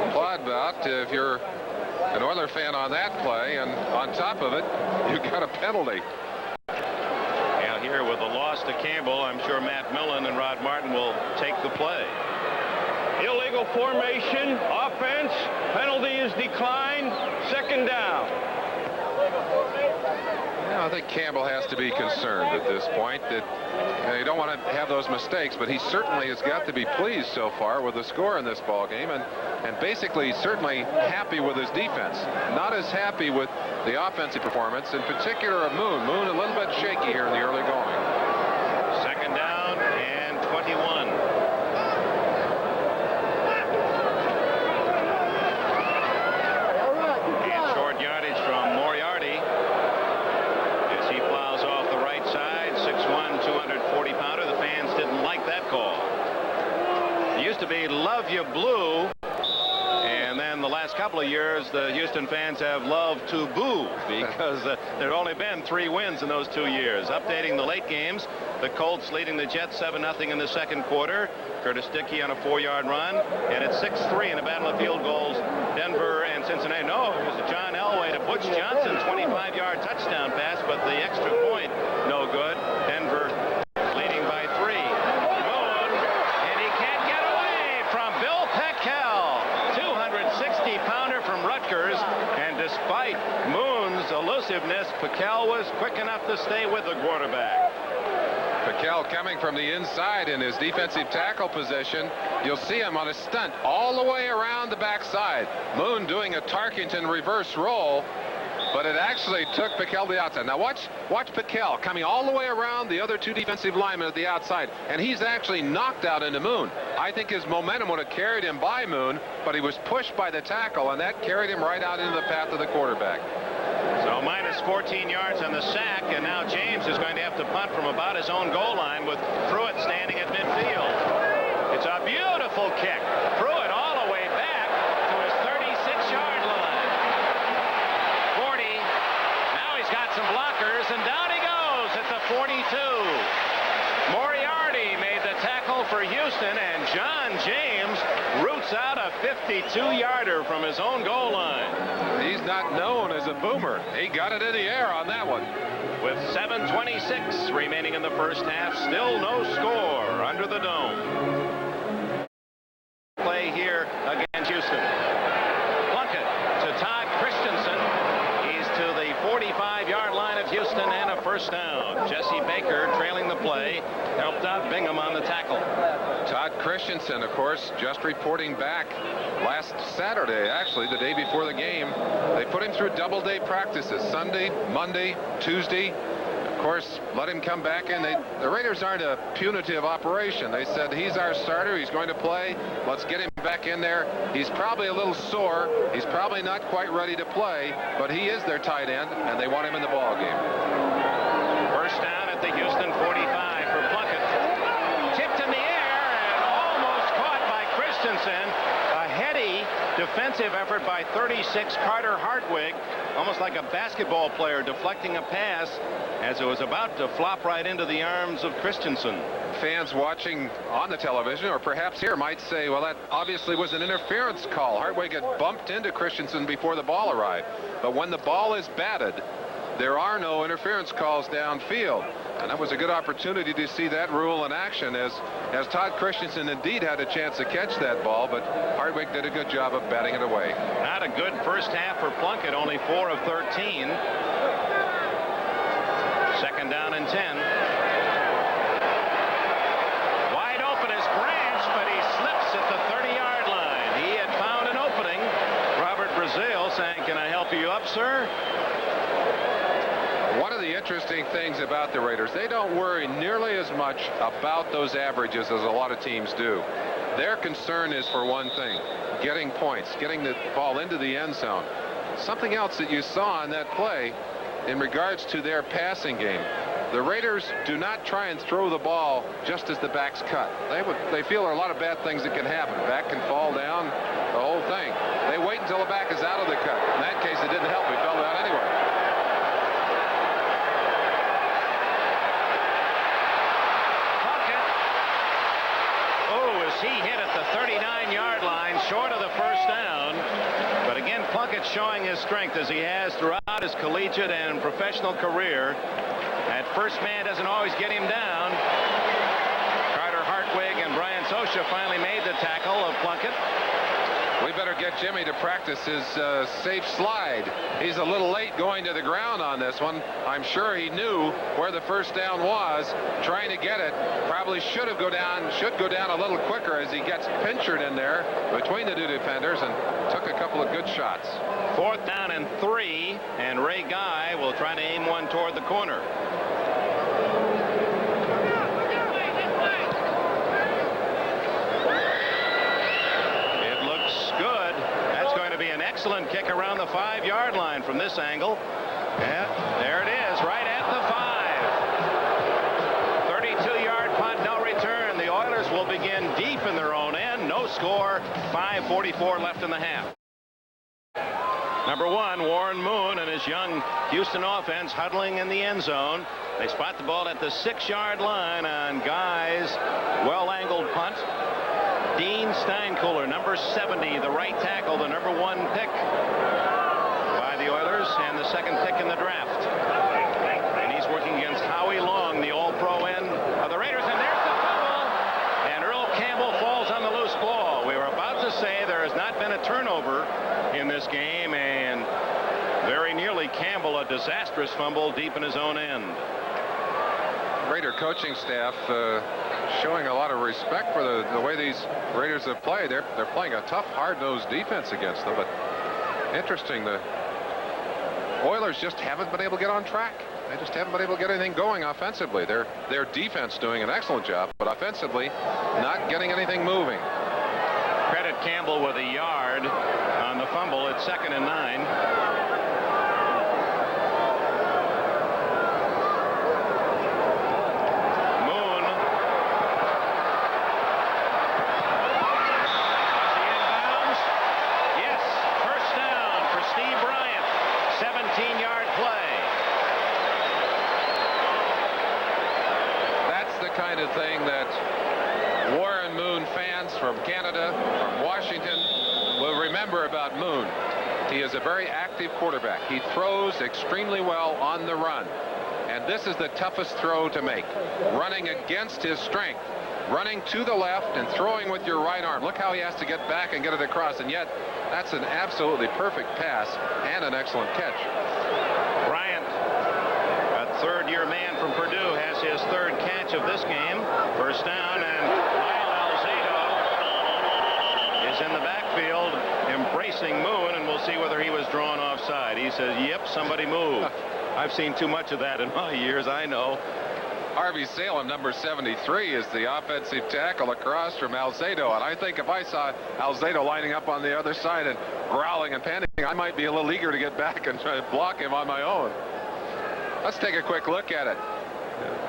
applaud about if you're an Oiler fan on that play, and on top of it, you got a penalty. Now here with the loss to Campbell, I'm sure Matt Millen and Rod Martin will take the play. Illegal formation, offense, penalty is declined, second down. I think Campbell has to be concerned at this point that you don't want to have those mistakes, but he certainly has got to be pleased so far with the score in this ball game, and basically certainly happy with his defense. Not as happy with the offensive performance, in particular of Moon. Moon a little bit shaky here in the early going. Second down and 21. And short yardage from Moriarty as he plows off the right side. 6'1", 240-pounder. The fans didn't like that call. It used to be "Love You Blue." And then the last couple of years, the Houston fans have loved to boo because there have only been 3 wins in those 2 years. Updating the late games, the Colts leading the Jets 7-0 in the second quarter. Curtis Dickey on a 4-yard run. And it's 6-3 in a battle of field goals. Denver and Cincinnati. No, it was John Elway to Butch Johnson, 25-yard touchdown pass, but the extra point, no good. Denver leading by 3. Moon, and he can't get away from Bill Peckel. 260-pounder from Rutgers, and despite Moon's elusiveness, Peckel was quick enough to stay with the quarterback. Peckel coming from the inside in his defensive tackle position. You'll see him on a stunt all the way around the backside. Moon doing a Tarkington reverse roll, but it actually took Peckel to the outside. Now watch Peckel coming all the way around the other 2 defensive linemen at the outside, and he's actually knocked out into Moon. I think his momentum would have carried him by Moon, but he was pushed by the tackle, and that carried him right out into the path of the quarterback. So minus 14 yards on the sack, and now James is going to have to punt from about his own goal line with Pruitt standing at midfield. It's a beautiful kick. Pruitt all the way back to his 36-yard line. 40. Now he's got some blockers, and down he goes at the 42. Moriarty made the tackle for Houston, and John James roots out a 52-yarder from his own goal line. He's not known as a boomer. He got it in the air on that one. With 7:26 remaining in the first half, still no score under the dome. Play here against Houston. Plunkett to Todd Christensen. He's to the 45-yard line of Houston and a first down. Jesse Baker trailing the play, helped out Bingham on the tackle. Todd Christensen, of course, just reporting back last Saturday, actually the day before the game. They put him through double-day practices, Sunday, Monday, Tuesday. Of course, let him come back in. The Raiders aren't a punitive operation. They said, he's our starter, he's going to play, let's get him back in there. He's probably a little sore, he's probably not quite ready to play, but he is their tight end, and they want him in the ball game. First down at the Houston 45 for Plunkett. Tipped in the air and almost caught by Christensen. A heady defensive effort by 36 Carter Hartwig, almost like a basketball player deflecting a pass as it was about to flop right into the arms of Christensen. Fans watching on the television, or perhaps here, might say, well, that obviously was an interference call. Hartwig had bumped into Christensen before the ball arrived. But when the ball is batted, there are no interference calls downfield. And that was a good opportunity to see that rule in action as Todd Christensen indeed had a chance to catch that ball, but Hartwig did a good job of batting it away. Not a good first half for Plunkett, only 4 of 13. Second down and 10. Wide open is Branch, but he slips at the 30-yard line. He had found an opening. Robert Brazil saying, "Can I help you up, sir?" One of the interesting things about the Raiders, they don't worry nearly as much about those averages as a lot of teams do. Their concern is for one thing, getting points, getting the ball into the end zone. Something else that you saw in that play in regards to their passing game. The Raiders do not try and throw the ball just as the backs cut. They feel there are a lot of bad things that can happen. Back can fall down, the whole thing. They wait until the back is out of the cut. In that case, it didn't help. He fell down anyway. He hit at the 39-yard line, short of the first down. But again, Plunkett showing his strength as he has throughout his collegiate and professional career. That first man doesn't always get him down. Carter Hartwig and Brian Sosha finally made the tackle of Plunkett. We better get Jimmy to practice his safe slide. He's a little late going to the ground on this one. I'm sure he knew where the first down was, trying to get it. Probably should go down a little quicker as he gets pinchered in there between the two defenders and took a couple of good shots. 4th down and 3, and Ray Guy will try to aim one toward the corner. Excellent kick around the 5-yard line from this angle. Yeah, there it is, right at the 5. 32-yard punt, no return. The Oilers will begin deep in their own end. No score. 5:44 left in the half. Number 1, Warren Moon and his young Houston offense huddling in the end zone. They spot the ball at the 6-yard line on Guy's well-angled punt. Dean Steinkuhler, number 70, the right tackle, the number 1 pick by the Oilers and the 2nd pick in the draft. And he's working against Howie Long, the all-pro end of the Raiders. And there's the fumble. And Earl Campbell falls on the loose ball. We were about to say there has not been a turnover in this game, and very nearly Campbell, a disastrous fumble deep in his own end. Raider coaching staff showing a lot of respect for the way these Raiders have played. They're playing a tough, hard-nosed defense against them, but interesting, the Oilers just haven't been able to get on track. They just haven't been able to get anything going offensively. Their defense doing an excellent job, but offensively not getting anything moving. Credit Campbell with a yard on the fumble at 2nd and 9. Kind of thing that Warren Moon fans from Canada, from Washington, will remember about Moon. He is a very active quarterback. He throws extremely well on the run, and this is the toughest throw to make, running against his strength, running to the left and throwing with your right arm. Look how he has to get back and get it across, and yet that's an absolutely perfect pass and an excellent catch. Bryant, a third-year man from Purdue, has his 3rd catch of this game. First down, and Lyle Alzado is in the backfield embracing Moon, and we'll see whether he was drawn offside. He says, yep, somebody moved. I've seen too much of that in my years, I know. Harvey Salem, number 73, is the offensive tackle across from Alzado, and I think if I saw Alzado lining up on the other side and growling and panicking, I might be a little eager to get back and try to block him on my own. Let's take a quick look at it.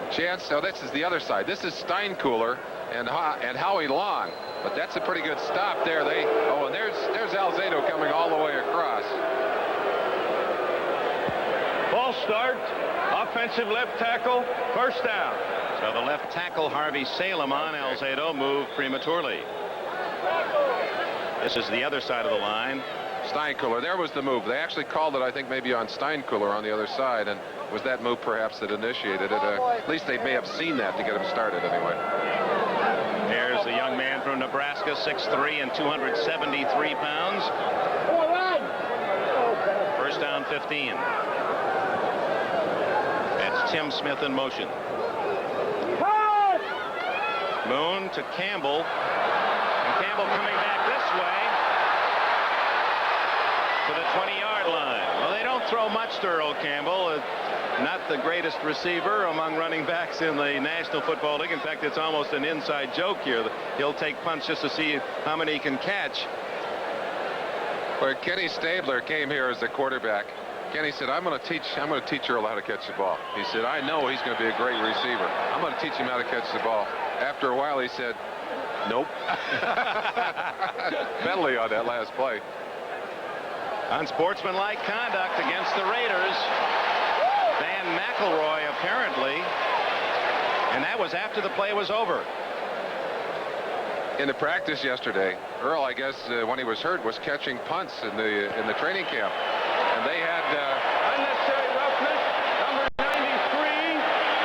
Chance, no, this is the other side. This is Steinkuhler and Howie Long, but that's a pretty good stop there. And there's Alzado coming all the way across. Ball start, offensive left tackle, first down. So the left tackle, Harvey Salem, on Alzado, moved prematurely. This is the other side of the line. Steinkuhler, there was the move. They actually called it, I think, maybe on Steinkuhler on the other side, and was that move perhaps that initiated it? At least they may have seen that to get him started anyway. There's the young man from Nebraska, 6'3" and 273 pounds. First down, 15. That's Tim Smith in motion. Moon to Campbell, and Campbell coming back this way to the 20-yard line. Well, they don't throw much to Earl Campbell. Not the greatest receiver among running backs in the National Football League. In fact, it's almost an inside joke here. He'll take punts just to see how many he can catch. Where Kenny Stabler came here as a quarterback, Kenny said, I'm going to teach Earl how to catch the ball. He said, I know he's going to be a great receiver. I'm going to teach him how to catch the ball. After a while, he said, nope. Penalty on that last play. Unsportsmanlike conduct against the Raiders. Van McElroy, apparently. And that was after the play was over. In the practice yesterday, Earl, I guess, when he was hurt, was catching punts in the training camp. And they had unnecessary roughness, number 93,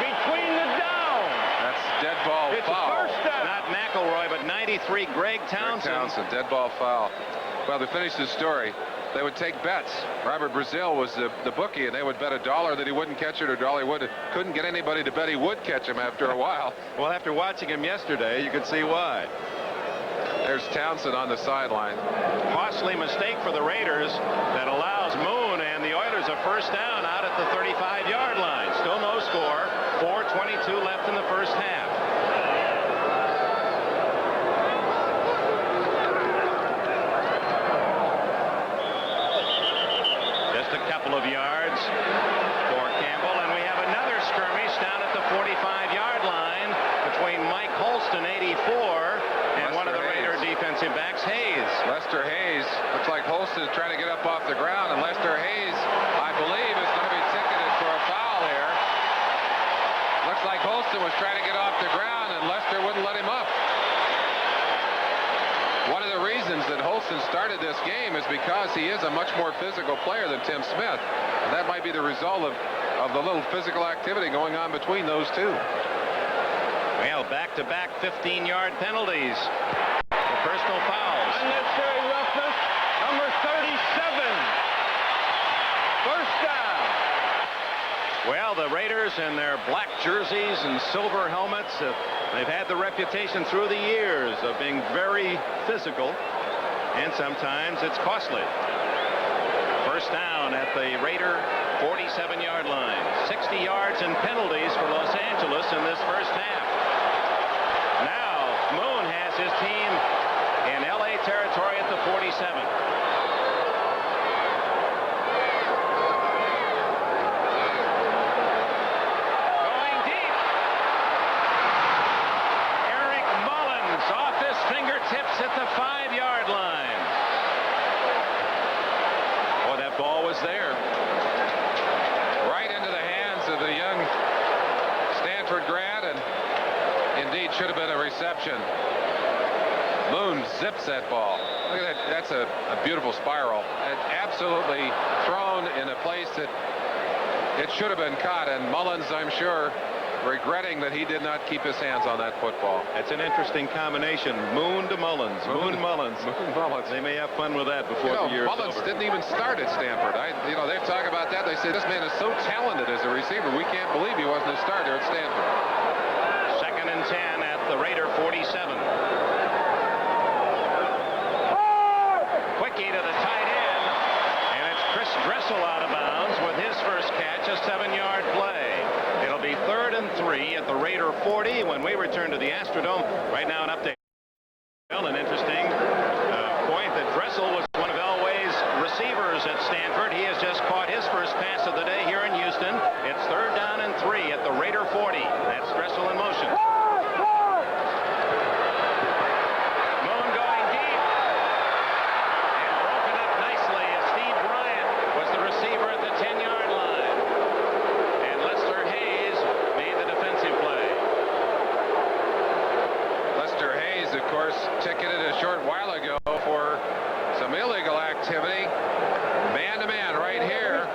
between the downs. That's dead ball It's foul. a first down. Not McElroy, but 93, Greg Townsend. Dead ball foul. Well, to finish the story, they would take bets. Robert Brazil was the bookie, and they would bet $1 that he wouldn't catch it or $1 he would. Couldn't get anybody to bet he would catch him after a while. Well, after watching him yesterday, you could see why. There's Townsend on the sideline. Costly mistake for the Raiders that allows Moon and the Oilers a first down out at the 35-yard line. Still no score. 4:22 left in the first half. Just a couple of yards for Campbell, and we have another skirmish down at the 45-yard line between Mike Holston, 84, and one of the Raider defensive backs, Hayes. Lester Hayes. Looks like Holston is trying to get up off the ground, and Lester Hayes, I believe, is going to be ticketed for a foul here. Looks like Holston was trying to get off the ground, and Lester wouldn't let him up. One of the reasons that Holston started this game is because he is a much more physical player than Tim Smith. And that might be the result of the little physical activity going on between those two. Well, back-to-back 15-yard penalties. The personal fouls. Unnecessary roughness, number 37. First down. Well, the Raiders in their black jerseys and silver helmets, they've had the reputation through the years of being very physical, and sometimes it's costly. First down at the Raider 47-yard line. 60 yards in penalties for Los Angeles in this first half. Now, Moon has his team in L.A. territory at the 47. Fingertips at the 5-yard line. Oh, that ball was there. Right into the hands of the young Stanford grad, and indeed should have been a reception. Moon zips that ball. Look at that. That's a beautiful spiral. And absolutely thrown in a place that it should have been caught. And Mullins, I'm sure, regretting that he did not keep his hands on that football. That's an interesting combination. Moon to Mullins. Moon Mullins. Moon Mullins. They may have fun with that before the year's Mullins over. didn't even start at Stanford. They've talked about that. They say this man is so talented as a receiver. We can't believe he wasn't a starter at Stanford. 2nd and 10 at the Raider 47. Quickie to the tight end, and it's Chris Dressel out of bounds with his first catch, a 7-yard play. It'll be 3rd and 3 at the Raider 40 when we return to the Astrodome. Right now, an update. Well, an interesting point that Dressel was one of Elway's receivers at Stanford. He has just caught his first pass of the day here in Houston. It's 3rd down and 3 at the Raider 40. That's Dressel in motion. Moon going deep. And broken up nicely as Steve Bryant was the receiver at the 10-yard line. And Lester Hayes made the defensive play. Lester Hayes, of course, ticketed a short while ago for some illegal activity. Man-to-man right here.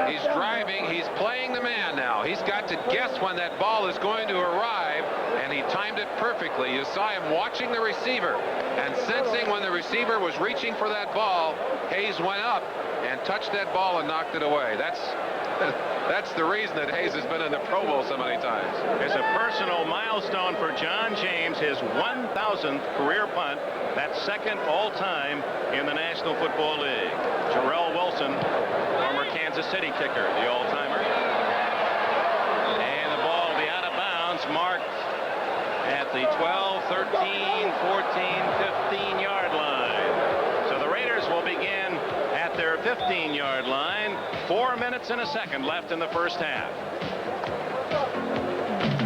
He's driving. He's playing the man now. He's got to guess when that ball is going to arrive, and he timed it perfectly. You saw him watching the receiver and sensing when the receiver was reaching for that ball. Hayes went up and touched that ball and knocked it away. That's the reason that Hayes has been in the Pro Bowl so many times. It's a personal milestone for John James, his 1,000th career punt. That's 2nd all-time in the National Football League. Jarrell Wilson, former Kansas City kicker, the all-timer. And the ball will be out of bounds, marked at the 12, 13, 14, 15-yard line. So the Raiders will begin at their 15-yard line. 4 minutes and a second left in the first half.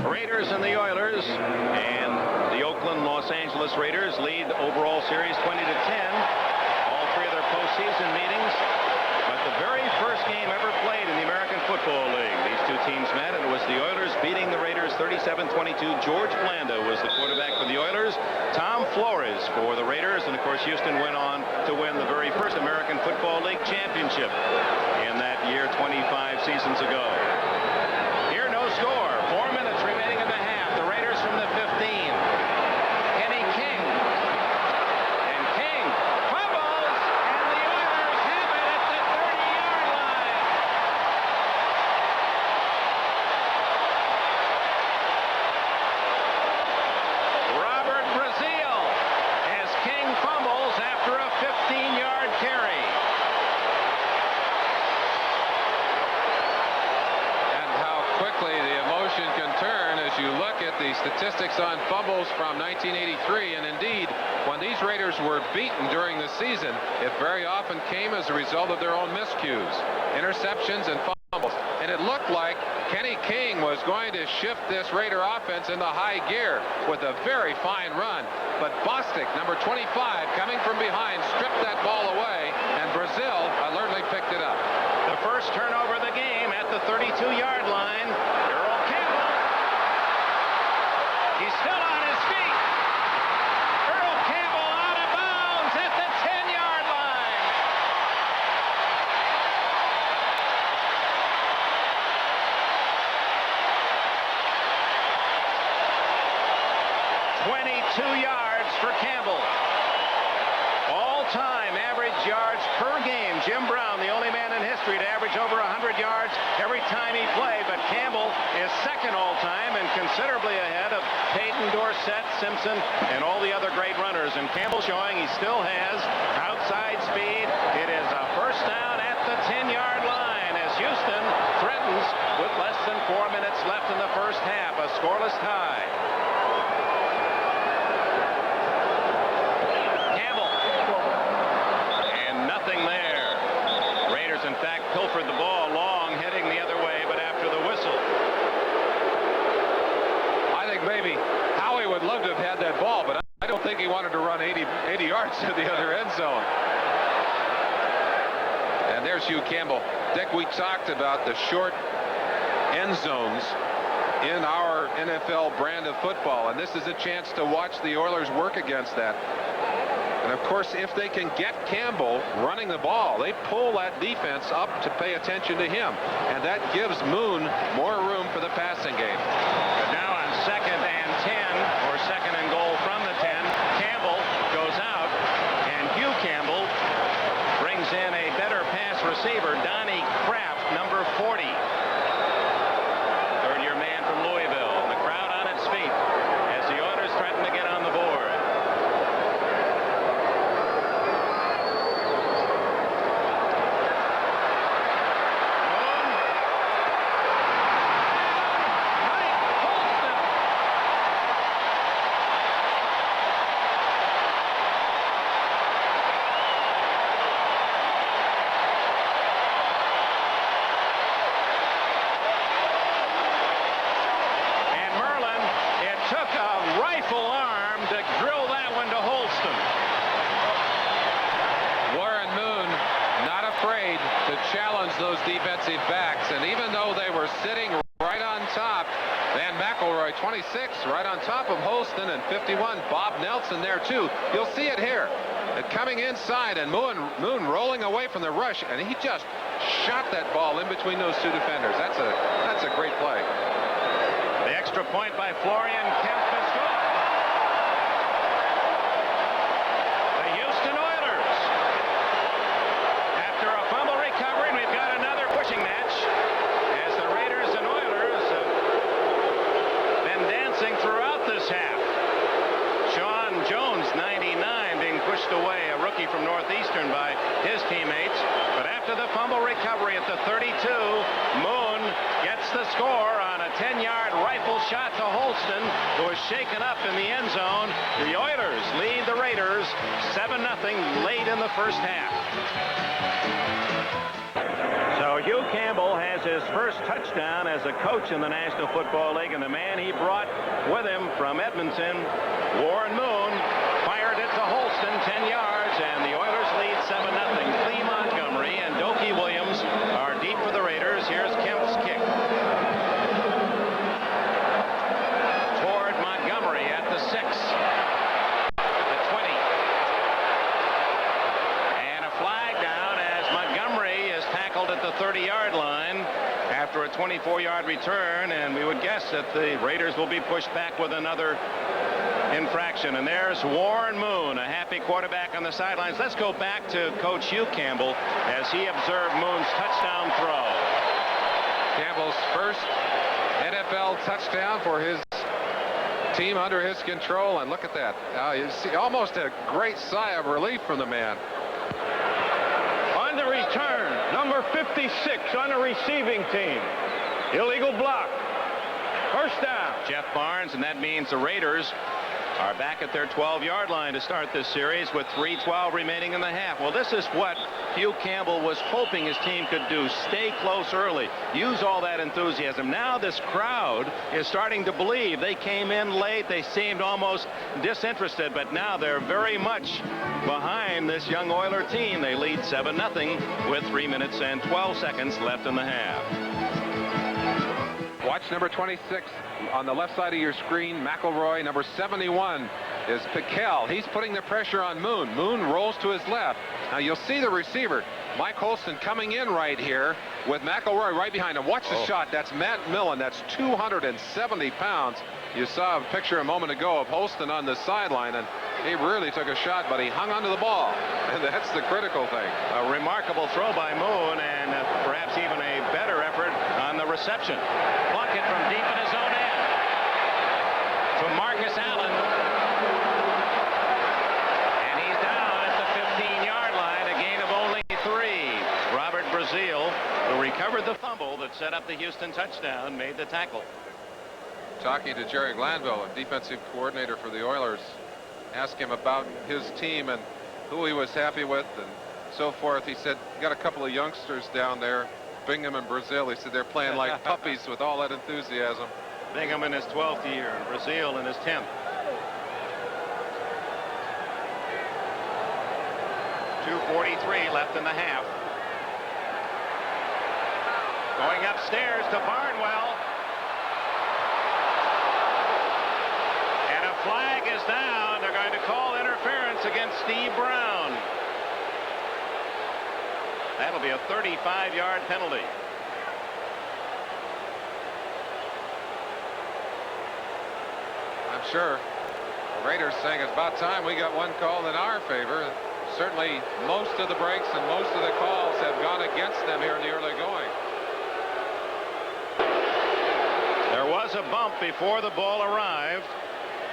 Raiders and the Oilers and the Oakland Los Angeles Raiders lead the overall series 20-10. All 3 of their postseason meetings. But the very first game ever played in the American Football League, these two teams met, and it was the Oilers beating the Raiders 37-22. George Blanda was the quarterback for the Oilers. Tom Flores for the Raiders, and of course Houston went on to win the very first American Football League championship in that year 25 seasons ago. Here, no score. 4 minutes remaining in the half. The Raiders from the 15. Kenny King. And King fumbles. statistics on fumbles from 1983, and indeed, when these Raiders were beaten during the season, it very often came as a result of their own miscues, interceptions and fumbles. And it looked like Kenny King was going to shift this Raider offense into high gear with a very fine run. But Bostic, number 25, coming from behind, stripped that ball away, and Brazil alertly picked it up. The first turnover of the game at the 32-yard line. Earl Campbell. He's still on his feet. Earl Campbell out of bounds at the 10-yard line. "22 yards for Campbell. All-time average yards per game. Jim Brown, the only man in history to average over 100 yards every time he played, but Campbell is second all-time and considerably ahead of Peyton, Dorsett, Simpson, and all the other great runners. And Campbell showing he still has outside speed. It is a first down at the 10-yard line as Houston threatens with less than 4 minutes left in the first half, a scoreless tie. In fact, pilfered the ball long, heading the other way, but after the whistle. I think maybe Howie would love to have had that ball, but I don't think he wanted to run 80 yards to the other end zone. And there's Hugh Campbell. Dick, we talked about the short end zones in our NFL brand of football, and this is a chance to watch the Oilers work against that. And of course, if they can get Campbell running the ball, they pull that defense up to pay attention to him. And that gives Moon more room for the passing game. But now on 2nd and 10, or 2nd and goal from the 10, Campbell goes out, and Hugh Campbell brings in a better pass receiver, Donnie Kraft, number 40. Third-year man from Louisville. And the crowd on its feet as the Oilers threaten to get on the board. Those defensive backs, and even though they were sitting right on top, Van McElroy 26 right on top of Holston, and 51 Bob Nelson there too. You'll see it here, coming inside, and Moon rolling away from the rush, and he just shot that ball in between those two defenders. That's a great play. The extra point by Florian Kemp is good. The Houston Oilers, after a fumble recovery, we've got another pushing match as the Raiders and Oilers have been dancing throughout this half. Sean Jones, 99, being pushed away, a rookie from Northeastern, by his teammates. But after the fumble recovery at the 32, Moon gets the score on a 10-yard rifle shot to Holston, who is shaken up in the end zone. The Oilers lead the Raiders 7-0 late in the first half. So Hugh Campbell has his first touchdown as a coach in the National Football League, and the man he brought with him from Edmonton, Warren Moon, fired it to Holston, 10 yards, and the Oilers lead 7-0. Lee Montgomery and Dokie Williams are deep for the Raiders. Here's Kemp's kick toward Montgomery at the 6, the 20, and a flag down as Montgomery is tackled at the 30-yard line after a 24-yard return, and we would guess that the Raiders will be pushed back with another infraction. And there's Warren Moon, a happy quarterback on the sidelines. Let's go back to Coach Hugh Campbell as he observed Moon's touchdown throw. Campbell's first NFL touchdown for his team under his control, and look at that. You see almost a great sigh of relief from the man. On the return, number 56 on the receiving team. Illegal block. First down. Jeff Barnes, and that means the Raiders are back at their 12-yard line to start this series with 3:12 remaining in the half. Well, this is what Hugh Campbell was hoping his team could do. Stay close early. Use all that enthusiasm. Now this crowd is starting to believe. They came in late. They seemed almost disinterested, but now they're very much behind this young Oiler team. They lead 7-0 with 3 minutes and 12 seconds left in the half. Watch number 26 on the left side of your screen. McElroy. Number 71 is Piquel. He's putting the pressure on Moon. Moon rolls to his left. Now you'll see the receiver, Mike Holston, coming in right here with McElroy right behind him. Watch the shot. That's Matt Millen. That's 270 pounds. You saw a picture a moment ago of Holston on the sideline, and he really took a shot, but he hung onto the ball, and that's the critical thing. A remarkable throw by Moon, and perhaps even a better effort on the reception. Plunkett from deep in his own end to Marcus Allen, and he's down at the 15-yard line, a gain of only 3. Robert Brazil, who recovered the fumble that set up the Houston touchdown, made the tackle. Talking to Jerry Glanville, a defensive coordinator for the Oilers, asked him about his team and who he was happy with and so forth. He said, got a couple of youngsters down there, Bingham and Brazil. He said they're playing like puppies with all that enthusiasm. Bingham in his 12th year and Brazil in his 10th. .243 left in the half. Going upstairs to Barnwell. And a flag is down. They're going to call interference against Steve Brown. That'll be a 35-yard penalty. I'm sure the Raiders saying it's about time we got one call in our favor. Certainly most of the breaks and most of the calls have gone against them here in the early going. There was a bump before the ball arrived,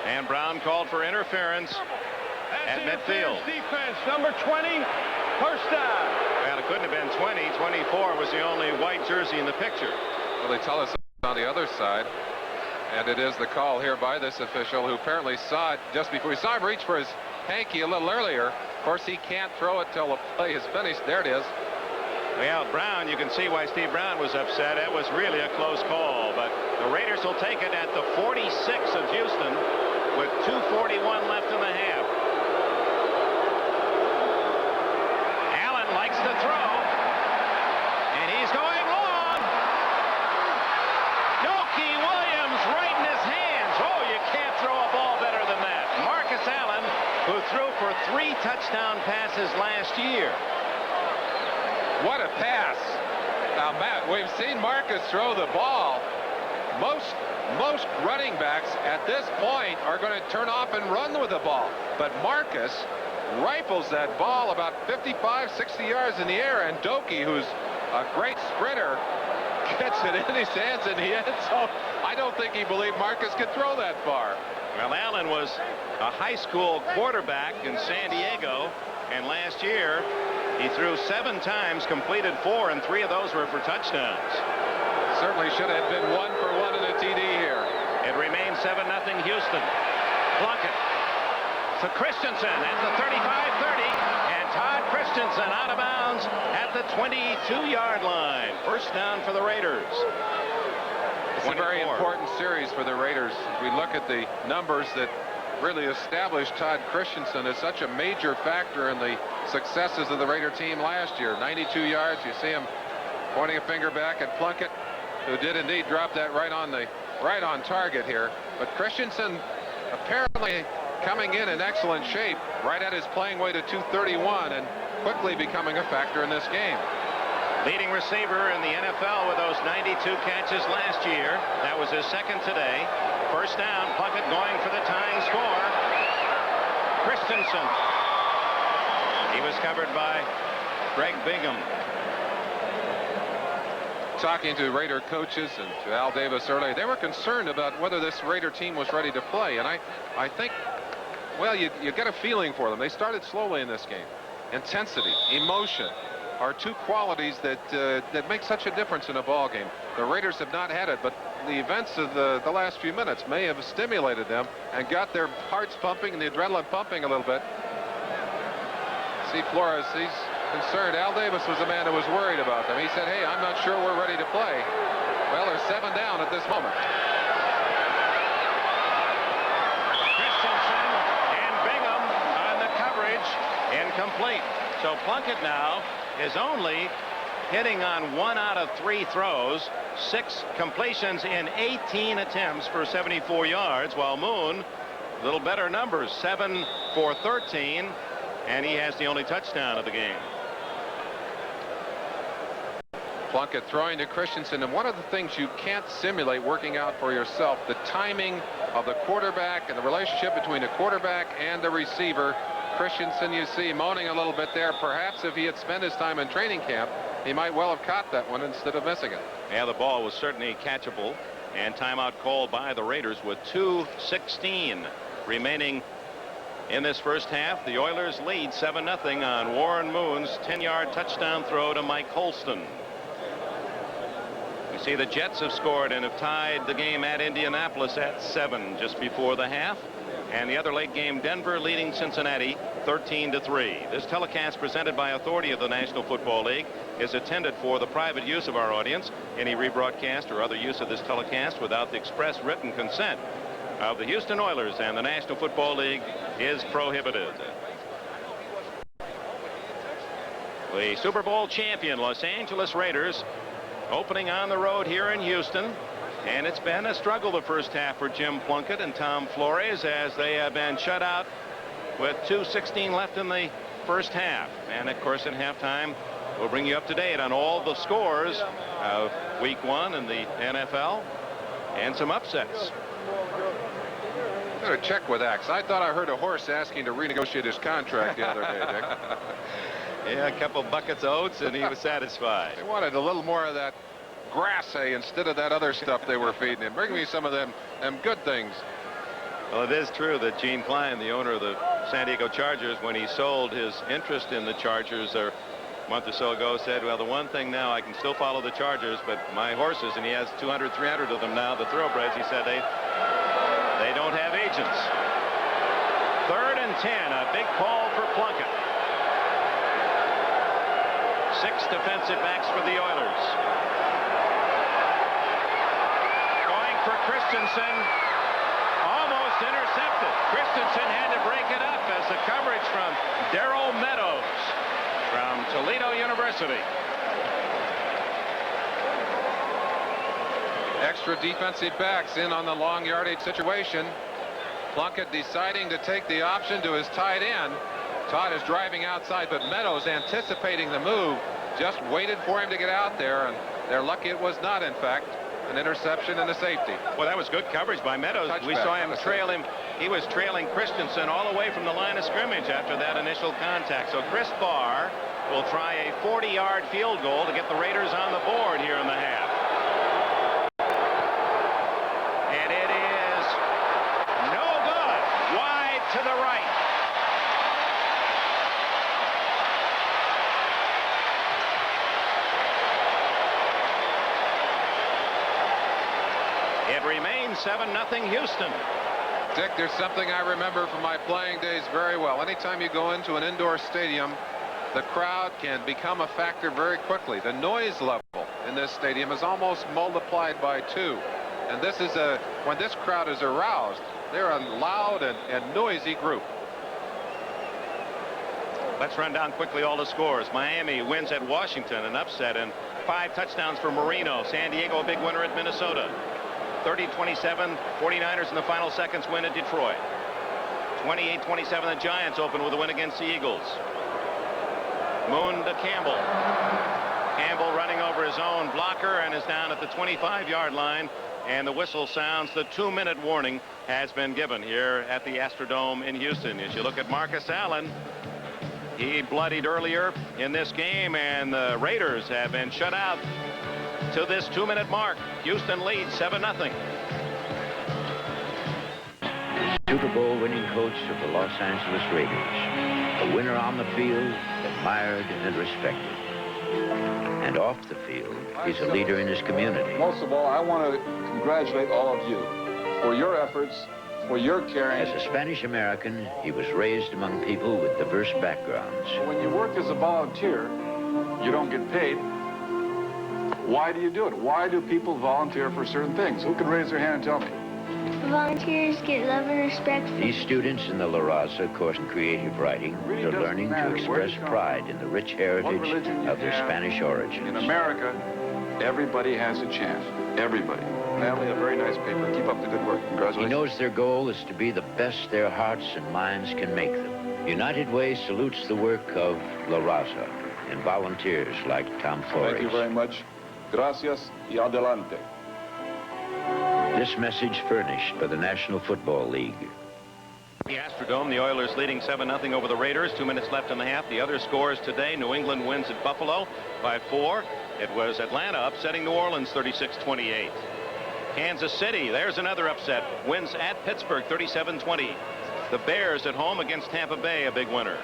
and Brown called for interference at midfield. Defense, number 20, first down. Well, it couldn't have been 20. 24 was the only white jersey in the picture. Well, they tell us on the other side, and it is the call here by this official who apparently saw it just before. We saw him reach for his hanky a little earlier. Of course, he can't throw it till the play is finished. There it is. Well, Brown, you can see why Steve Brown was upset. It was really a close call, but the Raiders will take it at the 46 of Houston with 2:41 left in the half. Allen likes to throw, and he's going long. Yoki Williams right in his hands. Oh, you can't throw a ball better than that. Marcus Allen, who threw for 3 touchdown passes last year. What a pass. Now, Matt, we've seen Marcus throw the ball. Most running backs at this point are going to turn off and run with the ball. But Marcus rifles that ball about 55, 60 yards in the air, and Doki, who's a great sprinter, gets it in his hands in the end zone. I don't think he believed Marcus could throw that far. Well, Allen was a high school quarterback in San Diego, and last year he threw 7 times, completed 4, and 3 of those were for touchdowns. Certainly should have been 1 for 1 in a TD here. It remains 7-0 Houston. Plunkett to Christensen at the 35-30, and Todd Christensen out of bounds at the 22-yard line. First down for the Raiders. It's a very important series for the Raiders. We look at the numbers that really established Todd Christensen as such a major factor in the successes of the Raider team last year. 92 yards. You see him pointing a finger back at Plunkett, who did indeed drop that right on target here. But Christensen apparently coming in excellent shape, right at his playing weight of 231, and quickly becoming a factor in this game. Leading receiver in the NFL with those 92 catches last year. That was his second today. First down, Plunkett going for the tying score. Christensen. He was covered by Greg Bingham. Talking to Raider coaches and to Al Davis earlier, they were concerned about whether this Raider team was ready to play, and I think, well, you get a feeling for them. They started slowly in this game. Intensity, emotion are 2 qualities that make such a difference in a ball game. The Raiders have not had it, but the events of the last few minutes may have stimulated them and got their hearts pumping and the adrenaline pumping a little bit. See Flores, he's concerned. Al Davis was the man who was worried about them. He said, hey, I'm not sure we're ready to play. Well, they're 7 down at this moment. Christensen and Bingham on the coverage, incomplete. So Plunkett now is only hitting on 1 out of 3 throws, 6 completions in 18 attempts for 74 yards, while Moon, a little better numbers, 7 for 13, and he has the only touchdown of the game. Plunkett throwing to Christensen, and one of the things you can't simulate working out for yourself, the timing of the quarterback and the relationship between the quarterback and the receiver. Christensen, you see, moaning a little bit there. Perhaps if he had spent his time in training camp, he might well have caught that one instead of missing it. Yeah, the ball was certainly catchable, and timeout called by the Raiders with 2:16 remaining in this first half. The Oilers lead 7-0 on Warren Moon's 10-yard touchdown throw to Mike Holston. You see the Jets have scored and have tied the game at Indianapolis at 7 just before the half. And the other late game, Denver leading Cincinnati 13-3. This telecast, presented by authority of the National Football League, is intended for the private use of our audience. Any rebroadcast or other use of this telecast without the express written consent of the Houston Oilers and the National Football League is prohibited. The Super Bowl champion Los Angeles Raiders opening on the road here in Houston. And it's been a struggle the first half for Jim Plunkett and Tom Flores, as they have been shut out with 2:16 left in the first half. And of course, at halftime, we'll bring you up to date on all the scores of week 1 in the NFL and some upsets. I'm going to check with Axe. I thought I heard a horse asking to renegotiate his contract the other day, Dick. Yeah, a couple buckets of oats and he was satisfied. They wanted a little more of that grass hay instead of that other stuff they were feeding him. Bring me some of them good things. Well, it is true that Gene Klein, the owner of the San Diego Chargers, when he sold his interest in the Chargers a month or so ago, said, well, the one thing now, I can still follow the Chargers, but my horses, and he has 200, 300 of them now, the thoroughbreds, he said they don't have agents. 3rd and 10, a big call for Plunkett. 6 defensive backs for the Oilers. For Christensen, almost intercepted. Christensen had to break it up as the coverage from Darrell Meadows from Toledo University. Extra defensive backs in on the long yardage situation. Plunkett deciding to take the option to his tight end. Todd is driving outside, but Meadows, anticipating the move, just waited for him to get out there, and they're lucky it was not, in fact, an interception and a safety. Well, that was good coverage by Meadows. Touchback. We saw him trail him. He was trailing Christensen all the way from the line of scrimmage after that initial contact. So Chris Barr will try a 40-yard field goal to get the Raiders on the board here in the half. And it is no good. Wide to the right. It remains 7-0 Houston. Dick, there's something I remember from my playing days very well. Anytime you go into an indoor stadium, the crowd can become a factor very quickly. The noise level in this stadium is almost multiplied by 2. And this is when this crowd is aroused, they're a loud and noisy group. Let's run down quickly all the scores. Miami wins at Washington, an upset, and 5 touchdowns for Marino. San Diego, a big winner at Minnesota. 30-27, 49ers in the final seconds win at Detroit. 28-27, the Giants open with a win against the Eagles. Moon to Campbell. Campbell running over his own blocker and is down at the 25-yard line. And the whistle sounds. The 2-minute warning has been given here at the Astrodome in Houston. As you look at Marcus Allen, he bloodied earlier in this game, and the Raiders have been shut out to this 2-minute mark. Houston leads 7-0. Super Bowl winning coach of the Los Angeles Raiders. A winner on the field, admired and respected. And off the field, he's a leader in his community. Most of all, I want to congratulate all of you for your efforts, for your caring. As a Spanish American, he was raised among people with diverse backgrounds. When you work as a volunteer, you don't get paid. Why do you do it? Why do people volunteer for certain things? Who can raise their hand and tell me? Volunteers get love and respect. These students in the La Raza course in creative writing are learning to express pride in the rich heritage of their Spanish origins. In America, everybody has a chance. Everybody. Family, a very nice paper. Keep up the good work. Congratulations. He knows their goal is to be the best their hearts and minds can make them. United Way salutes the work of La Raza and volunteers like Tom Flores. Thank you very much. Gracias y adelante. This message furnished by the National Football League. The Astrodome, the Oilers leading 7-0 over the Raiders. 2 minutes left in the half. The other scores today: New England wins at Buffalo by 4. It was Atlanta upsetting New Orleans 36-28. Kansas City, there's another upset, wins at Pittsburgh 37-20. The Bears at home against Tampa Bay, a big winner.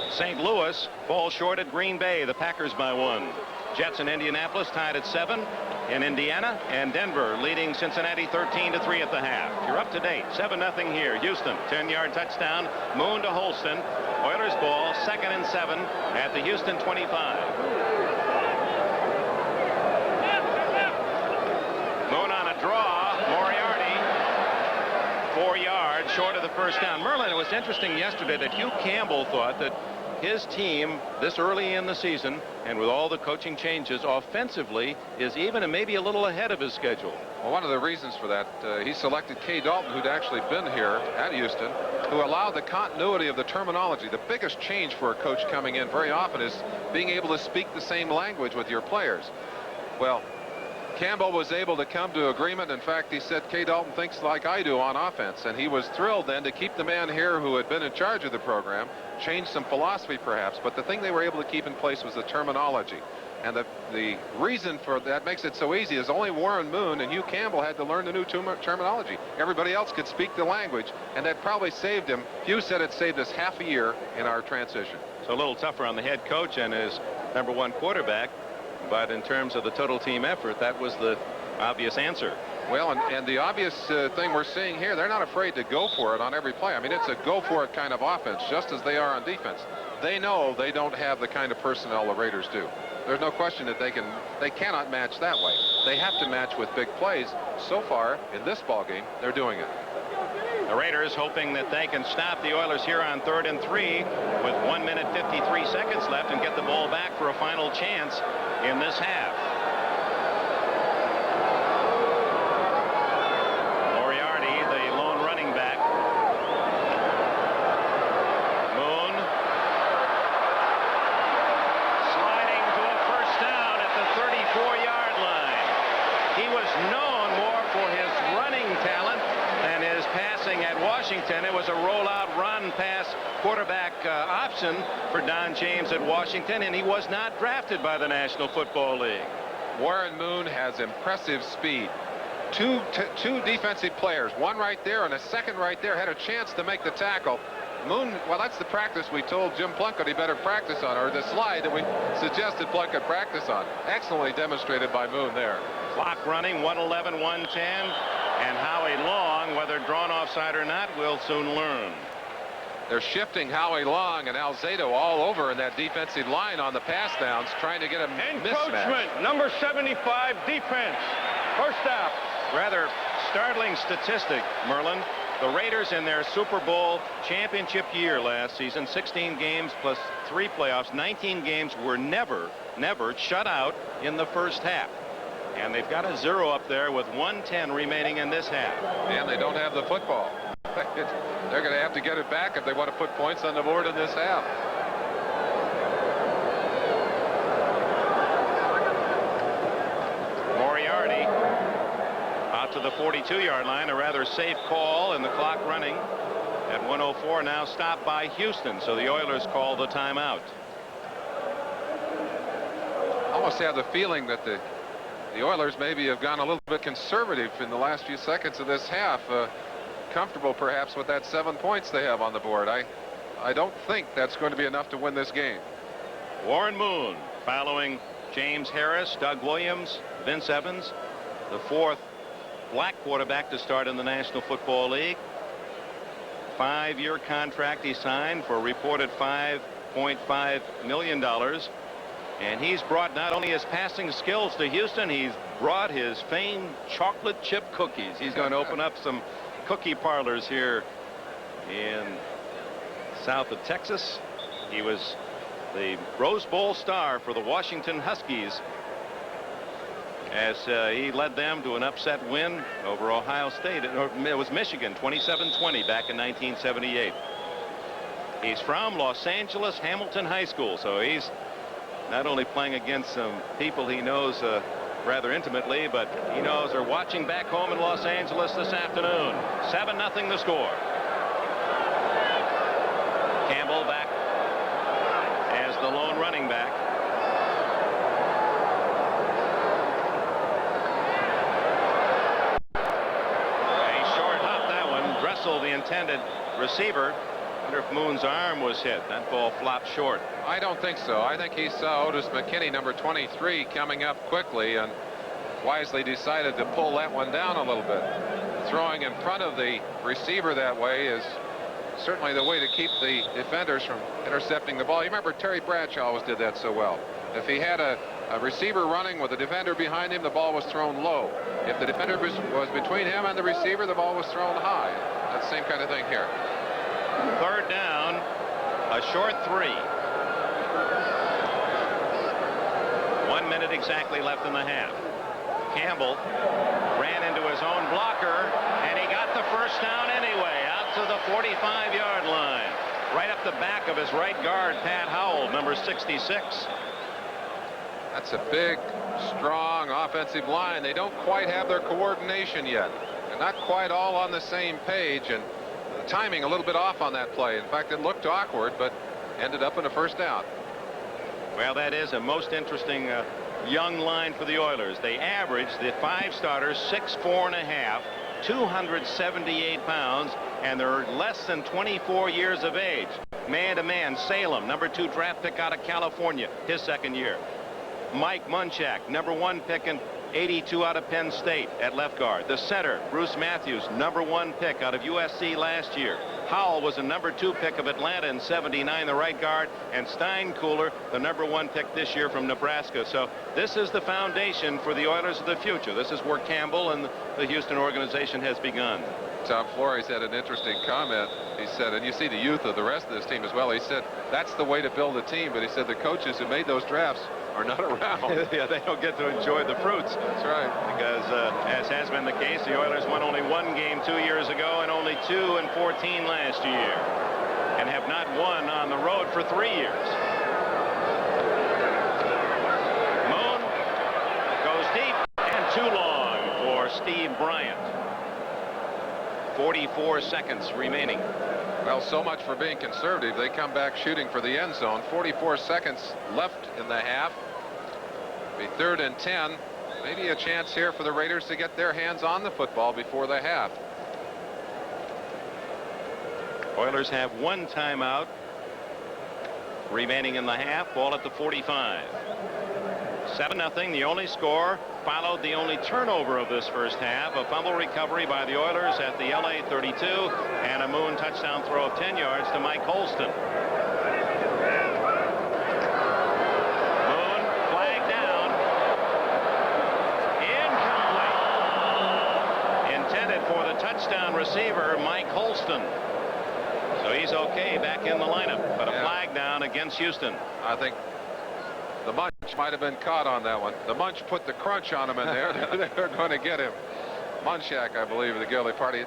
St. Louis falls short at Green Bay, the Packers by 1. Jets in Indianapolis tied at 7 in Indiana, and Denver leading Cincinnati 13-3 at the half. You're up to date. 7-0 here. Houston, 10-yard touchdown. Moon to Holston. Oilers ball, 2nd and 7 at the Houston 25. Moon on a draw. Moriarty, 4 yards short of the first down. Merlin, it was interesting yesterday that Hugh Campbell thought that his team this early in the season, and with all the coaching changes offensively, is even and maybe a little ahead of his schedule. Well, one of the reasons for that, he selected Kay Dalton, who'd actually been here at Houston, who allowed the continuity of the terminology. The biggest change for a coach coming in very often is being able to speak the same language with your players. Well, Campbell was able to come to agreement. In fact, he said Kay Dalton thinks like I do on offense, and he was thrilled then to keep the man here who had been in charge of the program, change some philosophy perhaps, but the thing they were able to keep in place was the terminology. And the reason for that makes it so easy is only Warren Moon and Hugh Campbell had to learn the new terminology. Everybody else could speak the language, and that probably saved him. Hugh said it saved us half a year in our transition. So a little tougher on the head coach and his #1 quarterback. But in terms of the total team effort, that was the obvious answer. Well, and the obvious thing we're seeing here, they're not afraid to go for it on every play. I mean, it's a go for it kind of offense, just as they are on defense. They know they don't have the kind of personnel the Raiders do. There's no question that they cannot match that way. They have to match with big plays. So far in this ball game, they're doing it. The Raiders hoping that they can stop the Oilers here on 3rd and 3 with 1 minute 53 seconds left and get the ball back for a final chance in this half. Moriarty, the lone running back. Moon sliding to a first down at the 34-yard line. He was known more for his running talent than his passing at Washington. It was a rollout run pass quarterback option for Don James at Washington, and he was not drafted by the National Football League. Warren Moon has impressive speed. Two defensive players, one right there and a second right there, had a chance to make the tackle. Moon, well, that's the practice we told Jim Plunkett he better practice on, or the slide that we suggested Plunkett practice on. Excellently demonstrated by Moon there. Clock running, 1:11, 1:10, and Howie Long, whether drawn offside or not, we'll soon learn. They're shifting Howie Long and Alzado all over in that defensive line on the pass downs, trying to get a mismatch. Encroachment, number 75, defense. First out. Rather startling statistic, Merlin. The Raiders in their Super Bowl championship year last season, 16 games plus 3 playoffs, 19 games, were never shut out in the first half. And they've got a 0 up there with 1:10 remaining in this half. And they don't have the football. They're going to have to get it back if they want to put points on the board in this half. Moriarty out to the 42-yard line, a rather safe call, and the clock running at 1:04, now stopped by Houston, so the Oilers call the timeout. I almost have the feeling that the Oilers maybe have gone a little bit conservative in the last few seconds of this half. Comfortable perhaps with that 7 points they have on the board. I don't think that's going to be enough to win this game. Warren Moon following James Harris, Doug Williams, Vince Evans, the 4th black quarterback to start in the National Football League. 5-year contract he signed for a reported $5.5 million. And he's brought not only his passing skills to Houston, he's brought his famed chocolate chip cookies. He's going to open up some cookie parlors here in south of Texas. He was the Rose Bowl star for the Washington Huskies as he led them to an upset win over Ohio State. It was Michigan, 27-20 back in 1978. He's from Los Angeles Hamilton High School, so he's not only playing against some people he knows rather intimately, but he knows they're watching back home in Los Angeles this afternoon. 7-0 the score. Campbell back as the lone running back. A short hop, that one. Dressel, the intended receiver. I wonder if Moon's arm was hit. That ball flopped short. I don't think so. I think he saw Otis McKinney, number 23, coming up quickly and wisely decided to pull that one down a little bit. Throwing in front of the receiver that way is certainly the way to keep the defenders from intercepting the ball. You remember Terry Bradshaw always did that so well. If he had a receiver running with a defender behind him, the ball was thrown low. If the defender was between him and the receiver, the ball was thrown high. That's the same kind of thing here. 3rd down, a short 3. 1 minute exactly left in the half. Campbell ran into his own blocker, and he got the first down anyway, out to the 45-yard line, right up the back of his right guard, Pat Howell, number 66. That's a big, strong offensive line. They don't quite have their coordination yet. They're not quite all on the same page, and the timing a little bit off on that play. In fact, it looked awkward, but ended up in a first down. Well, that is a most interesting young line for the Oilers. They averaged, the 5 starters, 6'4½", 278 pounds, and they're less than 24 years of age. Man-to-man, Salem, number 2 draft pick out of California, his 2nd year. Mike Munchak, number 1 pick in 82 out of Penn State at left guard. The center, Bruce Matthews, number 1 pick out of USC last year. Howell was a number 2 pick of Atlanta in 79, the right guard, and Steinkuhler, the number 1 pick this year from Nebraska. So this is the foundation for the Oilers of the future. This is where Campbell and the Houston organization has begun. Tom Flores had an interesting comment. He said, and you see the youth of the rest of this team as well, he said that's the way to build a team, but he said the coaches who made those drafts are not around. Yeah, they don't get to enjoy the fruits. That's right. Because as has been the case, the Oilers won only 1 game 2 years ago and only 2 in 14 last year, and have not won on the road for 3 years. Moon goes deep and too long for Steve Bryant. 44 seconds remaining. Well, so much for being conservative. They come back shooting for the end zone. 44 seconds left in the half. Be 3rd and 10. Maybe a chance here for the Raiders to get their hands on the football before the half. Oilers have 1 timeout remaining in the half. Ball at the 45. 7-0, the only score. Followed the only turnover of this first half, a fumble recovery by the Oilers at the LA 32, and a Moon touchdown throw of 10 yards to Mike Holston. Moon flagged down. Incomplete. Intended for the touchdown receiver, Mike Holston. So he's okay back in the lineup, but a flag down against Houston. I think the Munch might have been caught on that one. The Munch put the crunch on him in there. They're going to get him. Munchak, I believe, the Gilly party.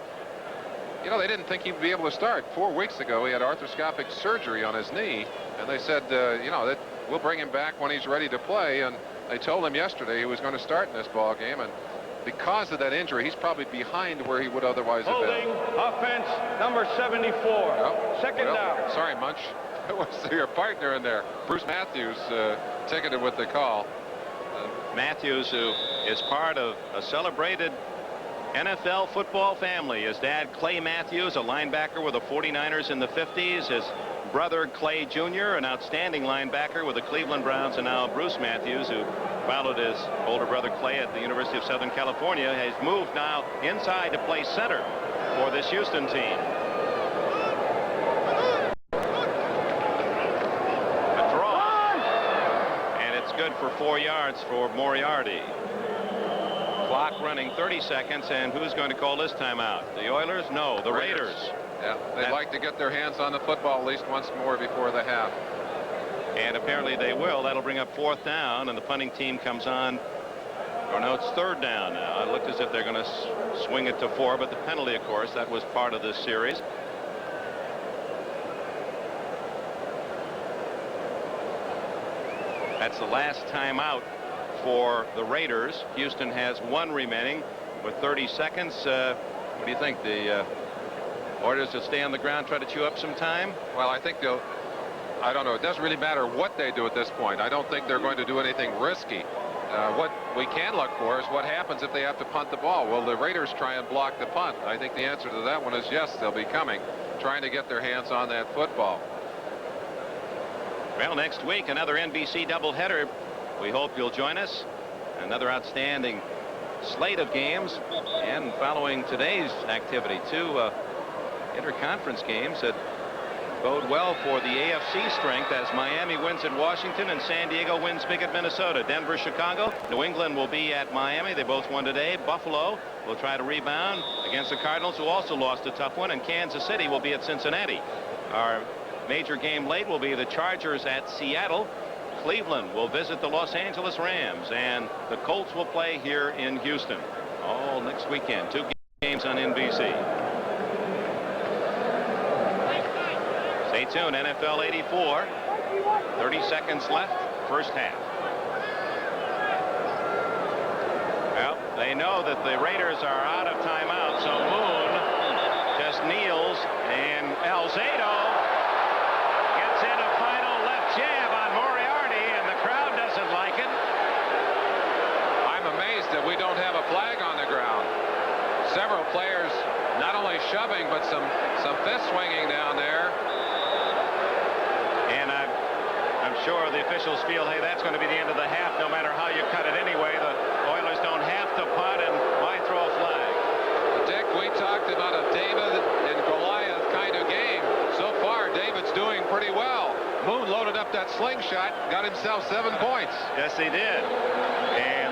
You know, they didn't think he'd be able to start. 4 weeks ago, he had arthroscopic surgery on his knee, and they said, you know, that we'll bring him back when he's ready to play. And they told him yesterday he was going to start in this ball game, and because of that injury, he's probably behind where he would otherwise have been. Holding, offense, number 74. Oh, Second down. Sorry, Munch. It was your partner in there. Bruce Matthews ticketed with the call. Matthews, who is part of a celebrated NFL football family. His dad, Clay Matthews, a linebacker with the 49ers in the 50s. His brother Clay Jr., an outstanding linebacker with the Cleveland Browns, and now Bruce Matthews, who followed his older brother Clay at the University of Southern California, has moved now inside to play center for this Houston team. A draw, and it's good for 4 yards for Moriarty. Clock running 30 seconds, and who's going to call this timeout? The Oilers? No, the Raiders. Yeah, they'd like to get their hands on the football at least once more before the half. And apparently they will. That'll bring up 4th down, and the punting team comes on. Or no, it's 3rd down now. It looked as if they're going to swing it to 4, but the penalty, of course, that was part of this series. That's the last timeout for the Raiders. Houston has 1 remaining with 30 seconds. What do you think? The Oilers will stay on the ground, try to chew up some time? Well, I think they'll. I don't know. It doesn't really matter what they do at this point. I don't think they're going to do anything risky. What we can look for is what happens if they have to punt the ball. Will the Raiders try and block the punt? I think the answer to that one is yes, they'll be coming, trying to get their hands on that football. Well, next week, another NBC doubleheader. We hope you'll join us. Another outstanding slate of games. And following today's activity, 2 interconference games that bode well for the AFC strength as Miami wins at Washington and San Diego wins big at Minnesota. Denver, Chicago. New England will be at Miami. They both won today. Buffalo will try to rebound against the Cardinals, who also lost a tough one, and Kansas City will be at Cincinnati. Our major game late will be the Chargers at Seattle. Cleveland will visit the Los Angeles Rams, and the Colts will play here in Houston all next weekend. 2 games on NBC. Stay tuned. NFL 84. 30 seconds left. First half. Well, they know that the Raiders are out of timeout, so Moon just kneels, and Alzado gets in a final left jab on Moriarty, and the crowd doesn't like it. I'm amazed that we don't have a flag on the ground. Several players not only shoving, but some fist swinging down there. And I'm sure the officials feel, hey, that's going to be the end of the half no matter how you cut it anyway. The Oilers don't have to punt, and why throw a flag? Dick, we talked about a David and Goliath kind of game. So far, David's doing pretty well. Moon loaded up that slingshot, got himself 7 points. Yes, he did. And